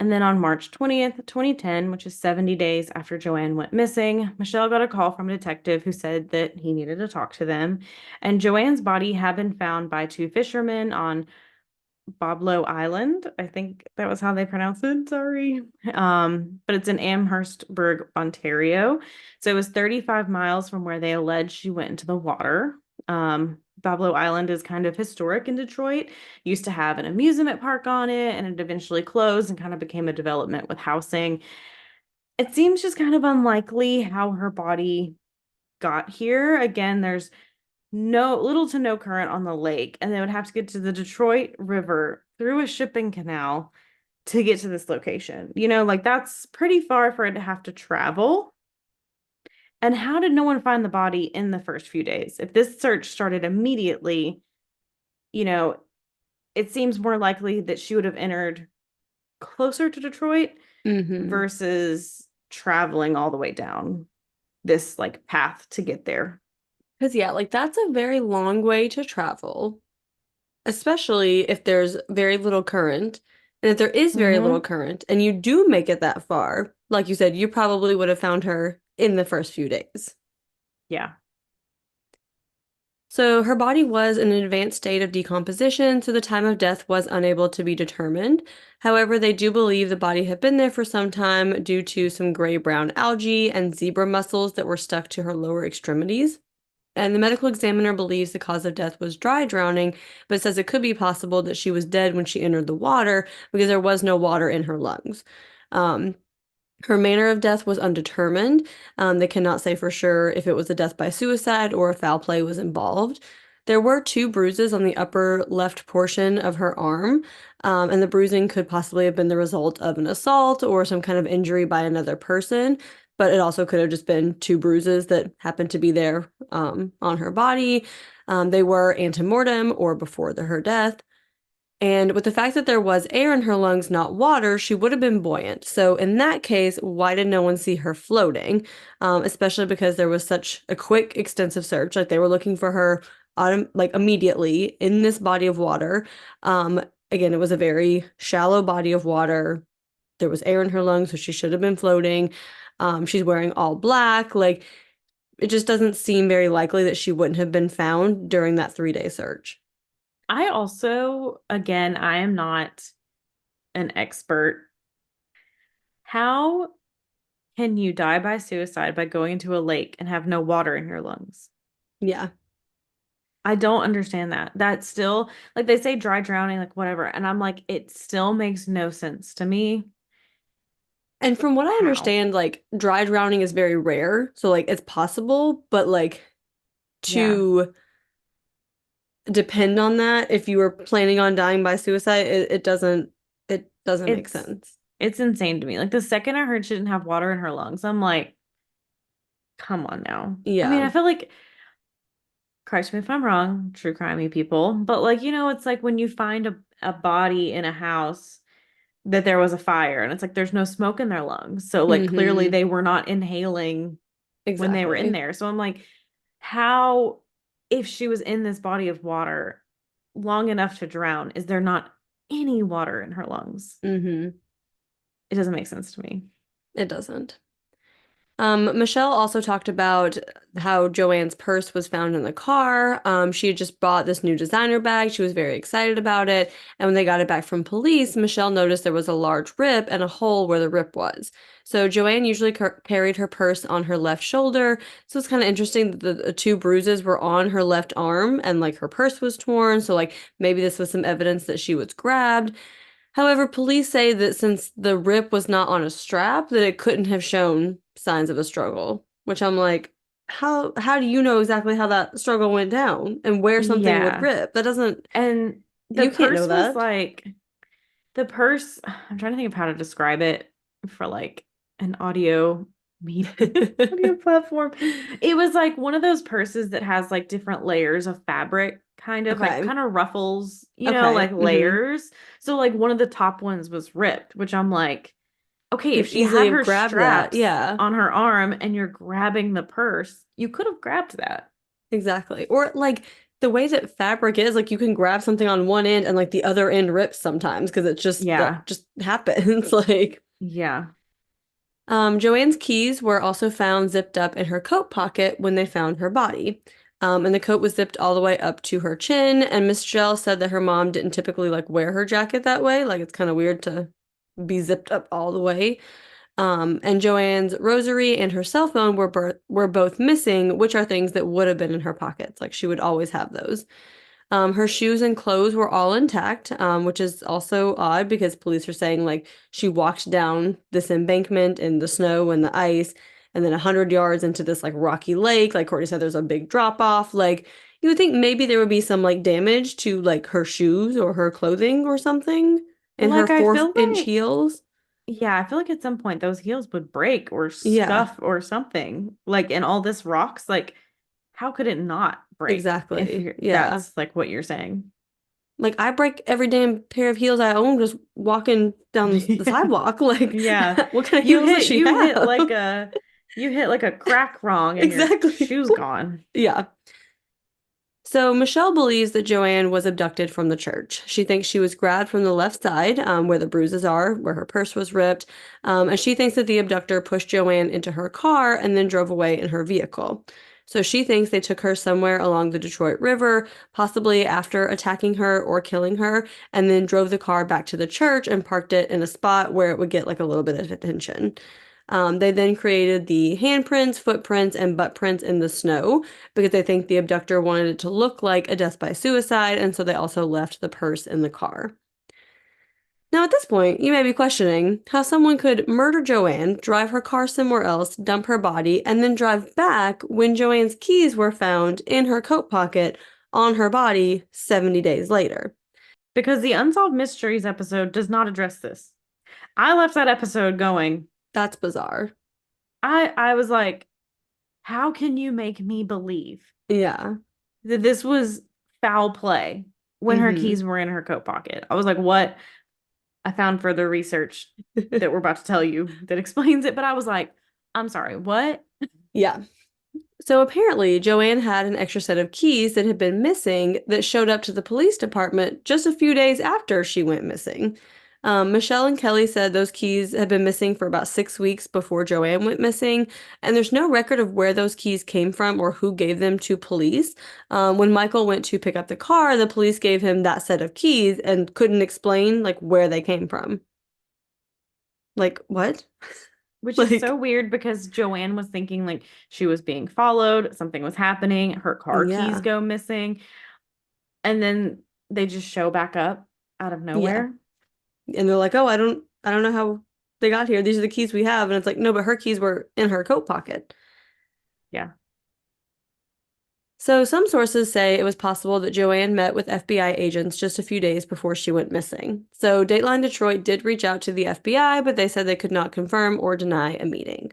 And then on March 20th, 2010, which is 70 days after JoAnn went missing, Michelle got a call from a detective who said that he needed to talk to them. And JoAnn's body had been found by two fishermen on Boblo Island. I think that was how they pronounce it. Sorry. But it's in Amherstburg, Ontario. So it was 35 miles from where they allege she went into the water. Boblo Island is kind of historic in Detroit. Used to have an amusement park on it, and it eventually closed and kind of became a development with housing. It seems just kind of unlikely how her body got here. Again, there's no little to no current on the lake, and they would have to get to the Detroit River through a shipping canal to get to this location. Like that's pretty far for it to have to travel. And how did no one find the body in the first few days? If this search started immediately, you know, it seems more likely that she would have entered closer to Detroit Mm-hmm. versus traveling all the way down this like path to get there. Because yeah, like that's a very long way to travel, especially if there's very little current. And if there is very little Mm-hmm. current and you do make it that far, like you said, you probably would have found her in the first few days. Yeah. So her body was in an advanced state of decomposition, so the time of death was unable to be determined. However, they do believe the body had been there for some time due to some gray-brown algae and zebra mussels that were stuck to her lower extremities. And the medical examiner believes the cause of death was dry drowning, but says it could be possible that she was dead when she entered the water because there was no water in her lungs. Um, Her manner of death was undetermined. They cannot say for sure if it was a death by suicide or if foul play was involved. There were two bruises on the upper left portion of her arm, and the bruising could possibly have been the result of an assault or some kind of injury by another person, but it also could have just been two bruises that happened to be there on her body. They were antemortem or before her death. And with the fact that there was air in her lungs, not water, she would have been buoyant. So in that case, why did no one see her floating? Especially because there was such a quick, extensive search. Like they were looking for her like immediately in this body of water. Um, Again, it was a very shallow body of water. There was air in her lungs, so she should have been floating. She's wearing all black. Like it just doesn't seem very likely that she wouldn't have been found during that 3-day search. I also, again, I am not an expert. How can you die by suicide by going into a lake and have no water in your lungs? Yeah. I don't understand that. That's still, like they say dry drowning, like whatever. And I'm like, it still makes no sense to me. And from what I How? understand, like dry drowning is very rare. So like it's possible, but like Yeah. to depend on that, if you were planning on dying by suicide, it doesn't make It's sense. it's insane to me. Like the second I heard she didn't have water in her lungs, I'm like, come on now. I mean, Yeah. I feel like, correct me if I'm wrong, true crimey people, but like, it's like when you find a body in a house that there was a fire and it's like there's no smoke in their lungs. So like clearly Mm-hmm. they were not inhaling when they were in Exactly. there. So I'm like, how, if she was in this body of water long enough to drown, is there not any water in her lungs? Mm-hmm. It doesn't make sense to me. It doesn't. Michelle also talked about how Joanne's purse was found in the car. She had just bought this new designer bag. She was very excited about it. And when they got it back from police, Michelle noticed there was a large rip and a hole where the rip was. So Joanne usually carried her purse on her left shoulder. So it's kind of interesting that the two bruises were on her left arm and like her purse was torn. So like maybe this was some evidence that she was grabbed. However, police say that since the rip was not on a strap, that it couldn't have shown signs of a struggle, which I'm like, how do you know exactly how that struggle went down and where something would Yeah. rip? That doesn't And the You can't know purse was that. like, the purse, I'm trying to think of how to describe it for like an audio audio platform. It was like one of those purses that has like different layers of fabric, Okay. kind of ruffles, like Okay. layers. So like one of the top ones was ripped, which I'm like, okay, You if could she easily had have her grabbed that. straps Yeah, on her arm and you're grabbing the purse, you could have grabbed that. exactly. Or like the way that fabric is, like you can grab something on one end and like the other end rips sometimes because it just Yeah. that just happens. Like Yeah. Joanne's keys were also found zipped up in her coat pocket when they found her body. And the coat was zipped all the way up to her chin. And Michelle said that her mom didn't typically like wear her jacket that way. Like it's kind of weird to be zipped up all the way. And JoAnn's rosary and her cell phone were both missing, which are things that would have been in her pockets. Like she would always have those. Her shoes and clothes were all intact, which is also odd because police are saying like she walked down this embankment in the snow and the ice, and then 100 yards into this like rocky lake. Like Courtney said, there's a big drop off. Like you would think maybe there would be some like damage to like her shoes or her clothing or something, Well, and her like I four feel inch like, heels. yeah, I feel like at some point those heels would break or Yeah, scuff or something. Like in all this rocks, like how could it not break if exactly. you're Yeah. that's like what you're saying? Like I break every damn pair of heels I own just walking down the Yeah. sidewalk. Like, Yeah. what kind of You heels does hit she you hit have? like a you hit like a crack wrong and your Exactly. shoe's gone. Yeah. So Michelle believes that JoAnn was abducted from the church. She thinks she was grabbed from the left side, where the bruises are, where her purse was ripped, and she thinks that the abductor pushed JoAnn into her car and then drove away in her vehicle. So she thinks they took her somewhere along the Detroit River, possibly after attacking her or killing her, and then drove the car back to the church and parked it in a spot where it would get like a little bit of attention. They then created the handprints, footprints, and butt prints in the snow because they think the abductor wanted it to look like a death by suicide, and so they also left the purse in the car. Now, at this point, you may be questioning how someone could murder JoAnn, drive her car somewhere else, dump her body, and then drive back when JoAnn's keys were found in her coat pocket on her body 70 days later. Because the Unsolved Mysteries episode does not address this. I left that episode going, That's bizarre. I was like, how can you make me believe Yeah. that this was foul play when her Mm-hmm. keys were in her coat pocket? I was like, what? I found further research that we're about to tell you that explains it, but I was like, I'm sorry, what? Yeah. So apparently, JoAnn had an extra set of keys that had been missing that showed up to the police department just a few days after she went missing. Michelle and Kelly said those keys had been missing for about 6 weeks before JoAnn went missing, and there's no record of where those keys came from or who gave them to police. When Michael went to pick up the car, the police gave him that set of keys and couldn't explain like where they came from. Like, what? Which is so Like, weird because JoAnn was thinking like she was being followed, something was happening, her car keys yeah. go missing, and then they just show back up out of Yeah. nowhere. And they're like, "Oh, I don't know how they got here. These are the keys we have." And it's like, "No, but her keys were in her coat pocket." Yeah. So some sources say it was possible that JoAnn met with FBI agents just a few days before she went missing. So Dateline Detroit did reach out to the FBI, but they said they could not confirm or deny a meeting.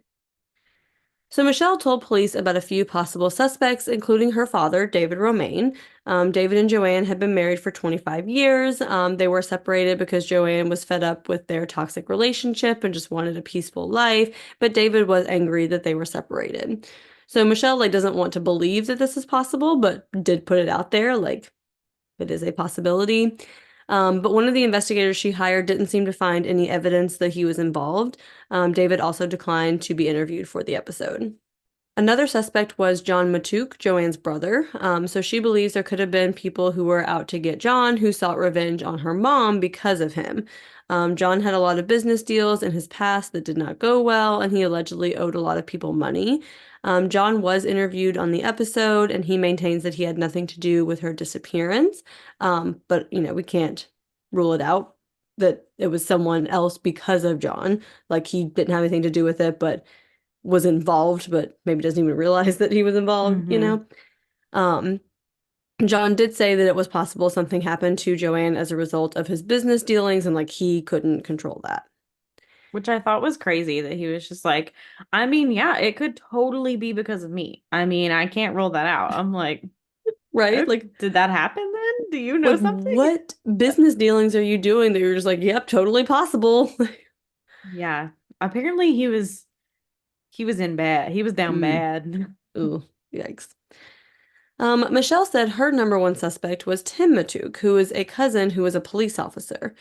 So Michelle told police about a few possible suspects, including her father, David Romain. David and JoAnn had been married for 25 years. They were separated because JoAnn was fed up with their toxic relationship and just wanted a peaceful life, but David was angry that they were separated. So Michelle like doesn't want to believe that this is possible, but did put it out there like it is a possibility. But one of the investigators she hired didn't seem to find any evidence that he was involved. David also declined to be interviewed for the episode. Another suspect was John Matouk, JoAnn's brother. So she believes there could have been people who were out to get John who sought revenge on her mom because of him. John had a lot of business deals in his past that did not go well, and he allegedly owed a lot of people money. John was interviewed on the episode, and he maintains that he had nothing to do with her disappearance. But, we can't rule it out that it was someone else because of John. Like, he didn't have anything to do with it, but was involved, but maybe doesn't even realize that he was involved. Hmm. Um, John did say that it was possible something happened to JoAnn as a result of his business dealings and like he couldn't control that. Which I thought was crazy that he was just like, I mean, yeah, it could totally be because of me. I mean, I can't rule that out. I'm like, Right? oh, Like did that happen then? Do you know like something? what business dealings are you doing that you're just like, yep, totally possible. Yeah. Apparently he was in bad. He was down Mm, bad. ooh, yikes. Michelle said her number one suspect was Tim Matouk, who was a cousin who was a police officer.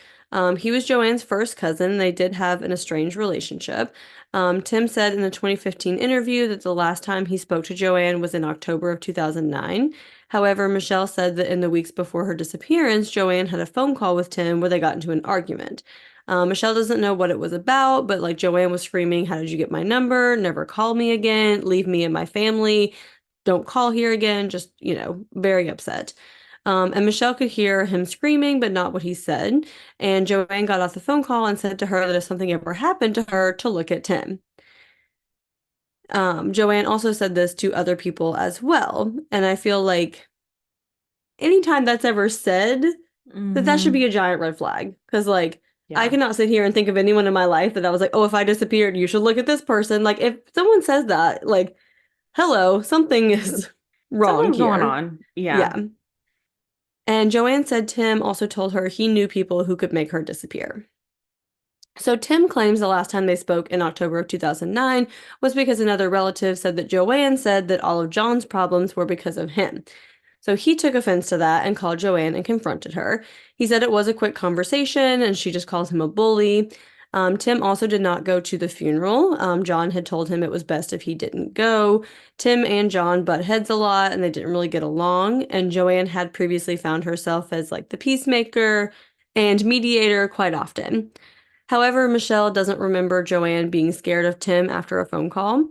He was JoAnn's first cousin. They did have an estranged relationship. Tim said in the 2015 interview that the last time he spoke to JoAnn was in October of 2009. However, Michelle said that in the weeks before her disappearance, JoAnn had a phone call with Tim where they got into an argument. Michelle doesn't know what it was about, but like JoAnn was screaming, "How did you get my number? Never call me again. Leave me and my family. Don't call here again," just, very upset. And Michelle could hear him screaming, but not what he said. And JoAnn got off the phone call and said to her that if something ever happened to her, to look at Tim. JoAnn also said this to other people as well. And I feel like anytime that's ever said, that should be Hmm. a giant red flag. Because, like, I Yeah. cannot sit here and think of anyone in my life that I was like, oh, if I disappeared, you should look at this person. Like, if someone says that, like, hello, something is wrong Something's going here. on. Yeah. Yeah. And JoAnn said Tim also told her he knew people who could make her disappear. So Tim claims the last time they spoke in October of 2009 was because another relative said that JoAnn said that all of John's problems were because of him. So he took offense to that and called JoAnn and confronted her. He said it was a quick conversation and she just calls him a bully. Tim also did not go to the funeral. John had told him it was best if he didn't go. Tim and John butt heads a lot and they didn't really get along. And JoAnn had previously found herself as like the peacemaker and mediator quite often. However, Michelle doesn't remember JoAnn being scared of Tim after a phone call.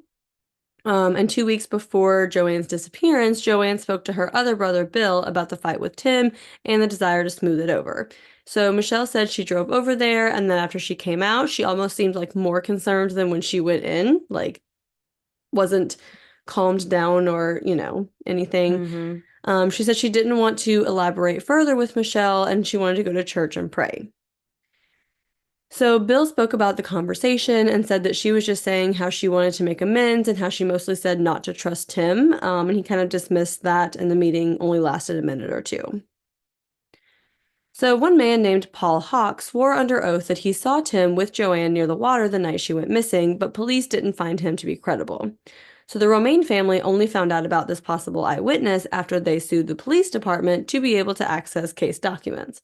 And 2 weeks before JoAnn's disappearance, JoAnn spoke to her other brother, Bill, about the fight with Tim and the desire to smooth it over. So Michelle said she drove over there, and then after she came out, she almost seemed like more concerned than when she went in, like wasn't calmed down or, anything. Hmm. She said she didn't want to elaborate further with Michelle, and she wanted to go to church and pray. So Bill spoke about the conversation and said that she was just saying how she wanted to make amends and how she mostly said not to trust him. And he kind of dismissed that, and the meeting only lasted a minute or two. So one man named Paul Hawk swore under oath that he saw Tim with JoAnn near the water the night she went missing, but police didn't find him to be credible. So the Romain family only found out about this possible eyewitness after they sued the police department to be able to access case documents.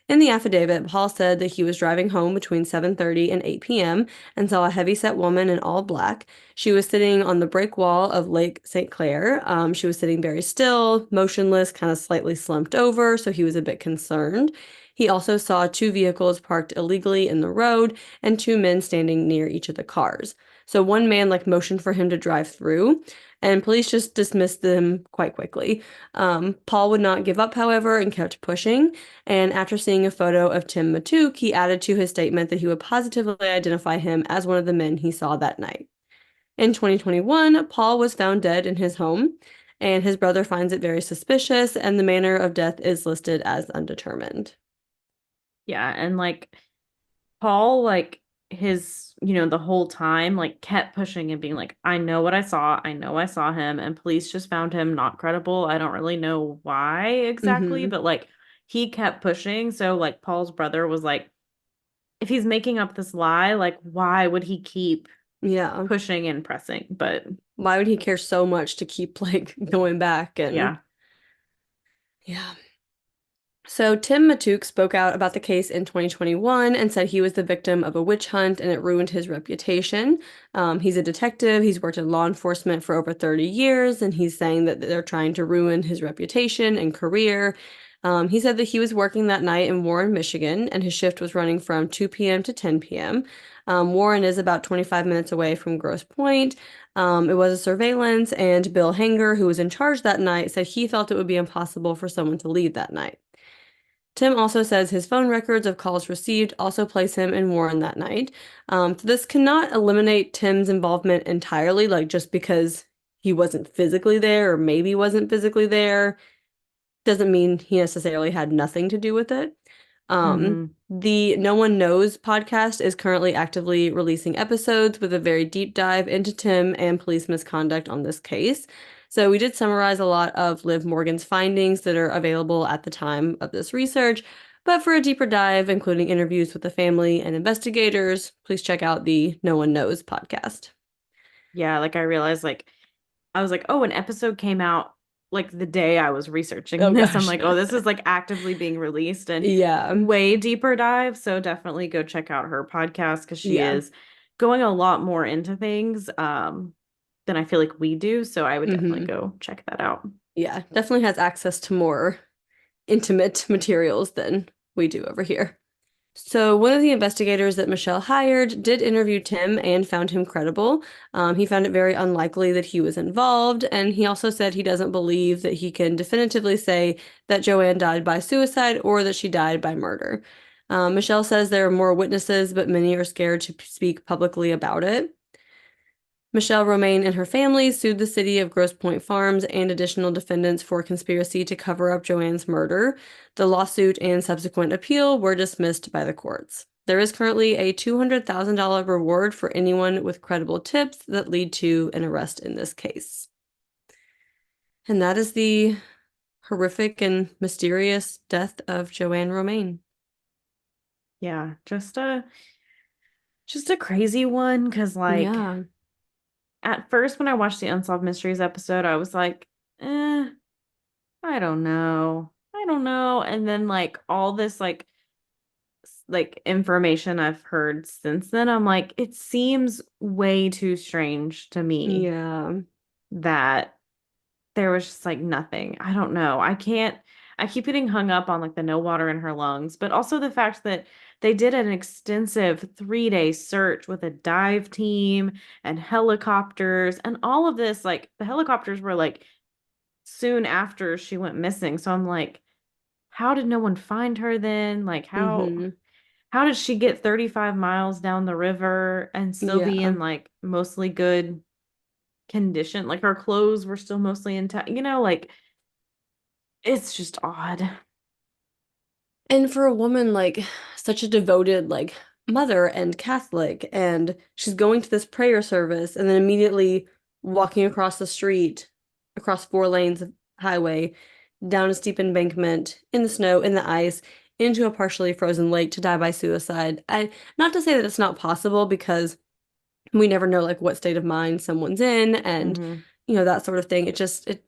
In the affidavit, Paul said that he was driving home between 7:30 and 8 p.m. and saw a heavy-set woman in all black. She was sitting on the break wall of Lake St. Clair. She was sitting very still, motionless, kind of slightly slumped over, so he was a bit concerned. He also saw two vehicles parked illegally in the road and two men standing near each of the cars. So one man like motioned for him to drive through, and police just dismissed them quite quickly. Paul would not give up, however, and kept pushing. And after seeing a photo of Tim Matouk, he added to his statement that he would positively identify him as one of the men he saw that night. In 2021, Paul was found dead in his home, and his brother finds it very suspicious, and the manner of death is listed as undetermined. Yeah. And like Paul, like his, the whole time, like kept pushing and being like, I know what I saw. I know I saw him. And police just found him not credible. I don't really know why exactly, Mm-hmm. but like he kept pushing. So like Paul's brother was like, if he's making up this lie, like why would he keep Yeah. pushing and pressing? But Why would he care so much to keep like going back and yeah. yeah. So Tim Matouk spoke out about the case in 2021 and said he was the victim of a witch hunt and it ruined his reputation. He's a detective. He's worked in law enforcement for over 30 years, and he's saying that they're trying to ruin his reputation and career. He said that he was working that night in Warren, Michigan, and his shift was running from 2 p.m. to 10 p.m. Warren is about 25 minutes away from Gross Pointe. It was a surveillance, and Bill Hanger, who was in charge that night, said he felt it would be impossible for someone to leave that night. Tim also says his phone records of calls received also place him in Warren that night. This cannot eliminate Tim's involvement entirely, like just because he wasn't physically there or maybe wasn't physically there doesn't mean he necessarily had nothing to do with it. Hmm. The No One Knows podcast is currently actively releasing episodes with a very deep dive into Tim and police misconduct on this case. So we did summarize a lot of Liv Morgan's findings that are available at the time of this research. But for a deeper dive, including interviews with the family and investigators, please check out the No One Knows podcast. Yeah, like I realized like I was like, oh, an episode came out like the day I was researching Oh this. I'm gosh. like, oh, this is like actively being released and Yeah. way deeper dive. So definitely go check out her podcast because she Yeah. is going a lot more into things than I feel like we do. So I would definitely Hmm. go check that out. Yeah. Definitely has access to more intimate materials than we do over here. So, one of the investigators that Michelle hired did interview Tim and found him credible. He found it very unlikely that he was involved, and he also said he doesn't believe that he can definitively say that JoAnn died by suicide or that she died by murder. Michelle says there are more witnesses, but many are scared to speak publicly about it. Michelle Romain and her family sued the city of Gross Pointe Farms and additional defendants for conspiracy to cover up JoAnn's murder. The lawsuit and subsequent appeal were dismissed by the courts. There is currently a $200,000 reward for anyone with credible tips that lead to an arrest in this case. And that is the horrific and mysterious death of JoAnn Romain. Yeah, just a crazy one because like Yeah. at first when I watched the Unsolved Mysteries episode, I was like, I don't know. I don't know. And then like all this like information I've heard since then, I'm like, it seems way too strange to me Yeah. that there was just like nothing. I don't know. I keep getting hung up on like the no water in her lungs, but also the fact that they did an extensive 3-day search with a dive team and helicopters and all of this. Like the helicopters were like soon after she went missing. So I'm like, how did no one find her then? Like Mm-hmm. how did she get 35 miles down the river and still be Yeah. in like mostly good condition? Like her clothes were still mostly intact. Like it's just odd. And for a woman like such a devoted like mother and Catholic, and she's going to this prayer service and then immediately walking across the street, across 4 lanes of highway, down a steep embankment, in the snow, in the ice, into a partially frozen lake to die by suicide. Not to say that it's not possible because we never know like what state of mind someone's in and Hmm. that sort of thing. It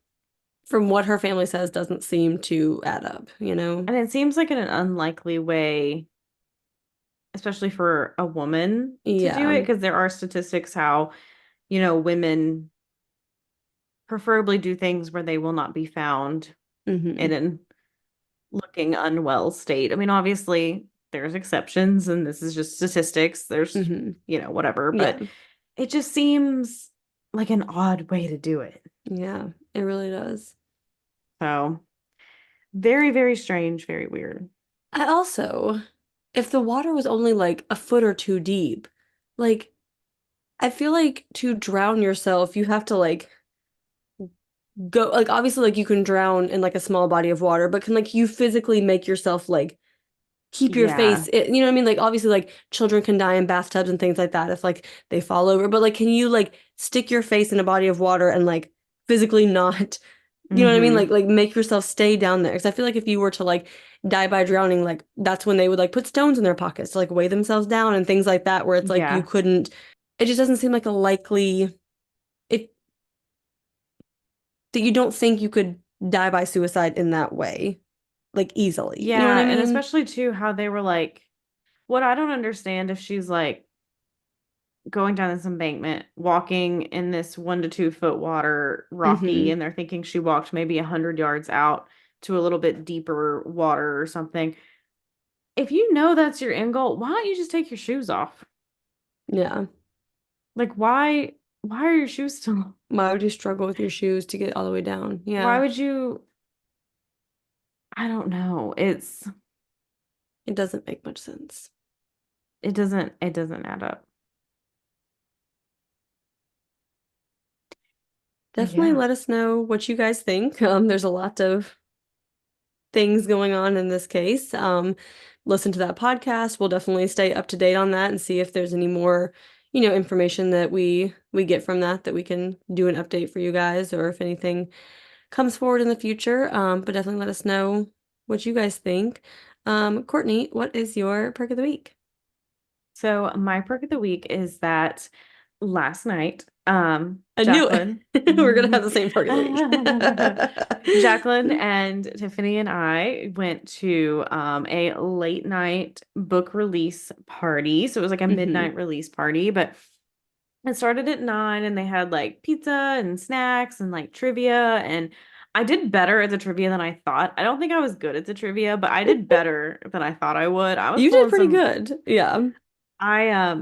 from what her family says doesn't seem to add up. And it seems like in an unlikely way, especially for a woman to do it, Yeah. because there are statistics how, women preferably do things where they will not be found in Hmm. an looking unwell state. I mean, obviously, there's exceptions, and this is just statistics. There's, Hmm. whatever, Yeah. but it just seems like an odd way to do it. Yeah. It really does. So, very, very strange, very weird. I also, if the water was only like a foot or two deep, like I feel like to drown yourself, you have to like go like obviously like you can drown in like a small body of water, but can like you physically make yourself like keep your face Yeah. you know what I mean? Like obviously like children can die in bathtubs and things like that if like they fall over, but like can you like stick your face in a body of water and like physically not you know what I mean? Hmm. Like make yourself stay down there. Because I feel like if you were to like die by drowning, like that's when they would like put stones in their pockets to like weigh themselves down and things like that, where it's like you Yeah. couldn't, it just doesn't seem like a likely if that you don't think you could die by suicide in that way, like easily. You know what Yeah. I And mean? especially too, how they were like, what I don't understand if she's like going down this embankment, walking in this 1 to 2 foot water, rocky, Mm-hmm. and they're thinking she walked maybe 100 yards out to a little bit deeper water or something. If you know that's your end goal, why don't you just take your shoes off? Yeah. Like, why are your shoes still? Why would you struggle with your shoes to get all the way down? Why Yeah. would you? I don't know. It doesn't make much sense. It doesn't add up. But Definitely yeah. let us know what you guys think. There's a lot of things going on in this case. Listen to that podcast. We'll definitely stay up to date on that and see if there's any more, information that we get from that we can do an update for you guys, or if anything comes forward in the future. But definitely let us know what you guys think. Courtney, what is your perk of the week? So my perk of the week is that last night I knew it. Jacqueline. We're gonna have the same perk of the Jacqueline week. and Tiffany and I went to a late night book release party. So it was like a Hmm. midnight release party, but it started at 9 and they had like pizza and snacks and like trivia. And I did better at the trivia than I thought. I don't think I was good at the trivia, but I did better than I thought I would. I was You did pulling pretty some good. Yeah. I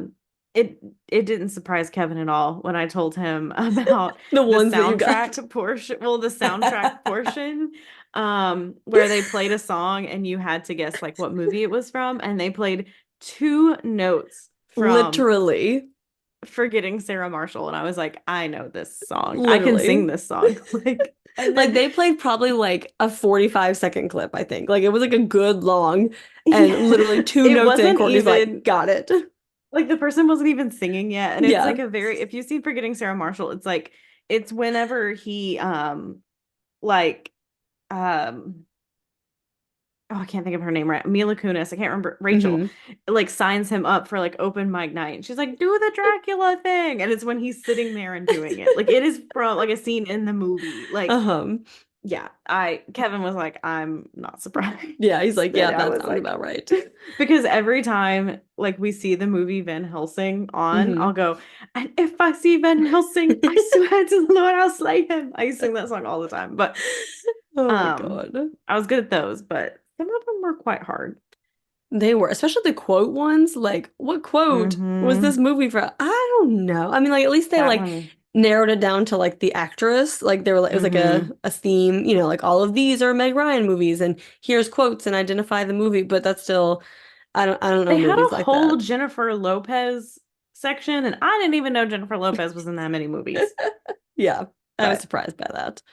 it it didn't surprise Kevin at all when I told him about The the ones that you got. soundtrack portion, well, the soundtrack portion, where they played a song and you had to guess like what movie it was from, and they played two notes from Literally. Forgetting Sarah Marshall, and I was like, I know this song. I can sing Literally. this song. Like, and Like then they played probably like a 45-second clip, I think. Like it was like a good long and literally yeah, two it notes in. wasn't Courtney's like, even got it. like the person wasn't even singing yet. And it's Yeah. like a very, if you've seen Forgetting Sarah Marshall, it's like it's whenever he like um oh, I can't think of her name right. Mila Kunis, I can't remember, Rachel, Hmm. like signs him up for like open mic night. And she's like, do the Dracula thing. And it's when he's sitting there and doing it. Like it is from like a scene in the movie. Like, Uh-huh. yeah, Kevin was like, I'm not surprised. Yeah, he's like, And yeah, I that was sounds like, about right. because every time like we see the movie Van Helsing on, I'll Hmm. go, and if I see Van Helsing, I swear to the Lord, I'll slay him. I sing that song all the time. But Oh my um God. I was good at those, but some of them were quite hard. They were, especially the quote ones. Like, what quote was this Mm-hmm. movie from? I don't know. I mean, like, at least they That like one. narrowed it down to like the actress. Like, they were like, it was like Mm-hmm. a theme, like all of these are Meg Ryan movies, and here's quotes and identify the movie. But that's still, I don't know They had movies a like whole that. Jennifer Lopez section, and I didn't even know Jennifer Lopez was in that many movies. Yeah, I was But surprised by that.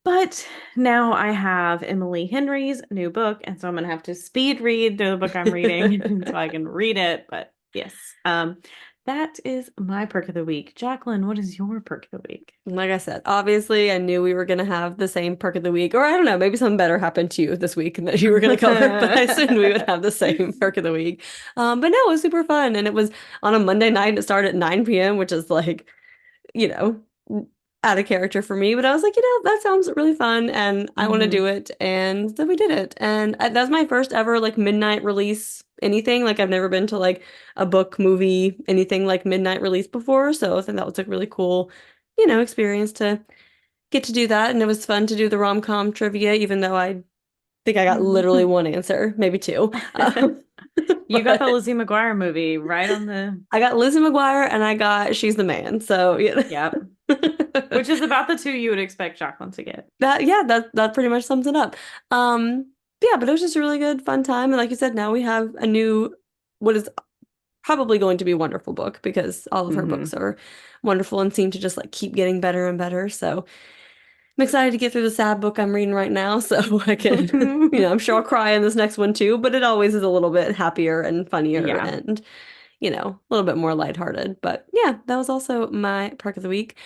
But now I have Emily Henry's new book, and so I'm gonna have to speed read through the book I'm reading so I can read it. But yes, that is my perk of the week. Jacqueline, what is your perk of the week? Like I said, obviously, I knew we were gonna have the same perk of the week, or I don't know, maybe something better happened to you this week and that you were gonna cover it, but I assumed we would have the same perk of the week. But no, it was super fun, and it was on a Monday night. And it started at 9 p.m., which is like, you know, out of character for me. But I was like, that sounds really fun, and I want to Hmm. do it, and then we did it. And that's my first ever like midnight release anything. Like I've never been to like a book, movie, anything like midnight release before, so I think that was like really cool, experience to get to do that. And it was fun to do the rom-com trivia, even though I think I got literally one answer, maybe two. You got the But Lizzie McGuire movie right on the, I got Lizzie McGuire and I got She's the Man. So yeah. yep, which is about the two you would expect Jacqueline to get. That pretty much sums it up. Yeah, but it was just a really good fun time. And like you said, now we have a new what is probably going to be a wonderful book because all of her books Hmm. are wonderful and seem to just like keep getting better and better. So I'm excited to get through the sad book I'm reading right now so I can, I'm sure I'll cry in this next one too, but it always is a little bit happier and funnier Yeah. and, a little bit more lighthearted. But yeah, that was also my perk of the week.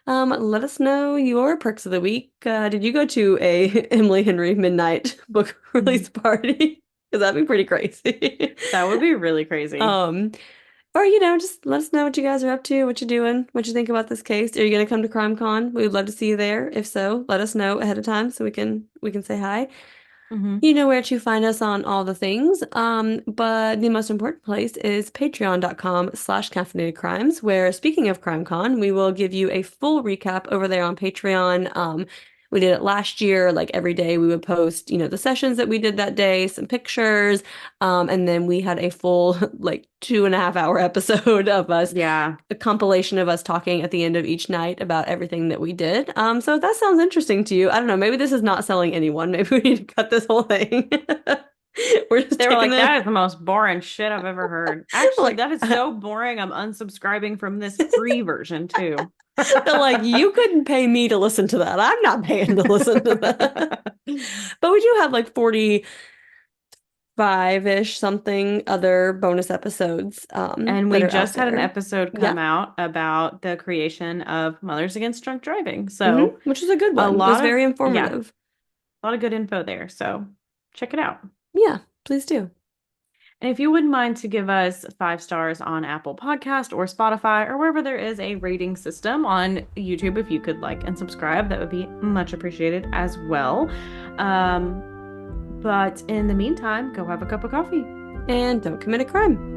Let us know your perks of the week. Did you go to a Emily Henry midnight book release party? Because that'd be pretty crazy. That would be really crazy. Um, or, just let us know what you guys are up to, what you're doing, what you think about this case. Are you going to come to CrimeCon? We would love to see you there. If so, let us know ahead of time so we can say hi. Hmm. You know where to find us on all the things. But the most important place is patreon.com/caffeinated crimes, where speaking of CrimeCon, we will give you a full recap over there on Patreon. We did it last year, like every day we would post, the sessions that we did that day, some pictures, and then we had a full like 2.5 hour episode of us, Yeah. a compilation of us talking at the end of each night about everything that we did. So if that sounds interesting to you, I don't know, maybe this is not selling anyone. Maybe we need to cut this whole thing. We're just They were taking like, the that is the most boring shit I've ever heard. Actually, like that is so boring. I'm unsubscribing from this free version too. they're like, you couldn't pay me to listen to that. I'm not paying to listen to that. But we do have like 45-ish something other bonus episodes And that we are out just had an there. episode Yeah. come out about the creation of Mothers Against Drunk Driving. So Which is a good a one. It was lot of, very yeah, informative. a lot of good info there. So check it out. Yeah, please do. And if you wouldn't mind to give us 5 stars on Apple Podcast or Spotify or wherever there is a rating system on YouTube, if you could like and subscribe, that would be much appreciated as well. But in the meantime, go have a cup of coffee. And don't commit a crime.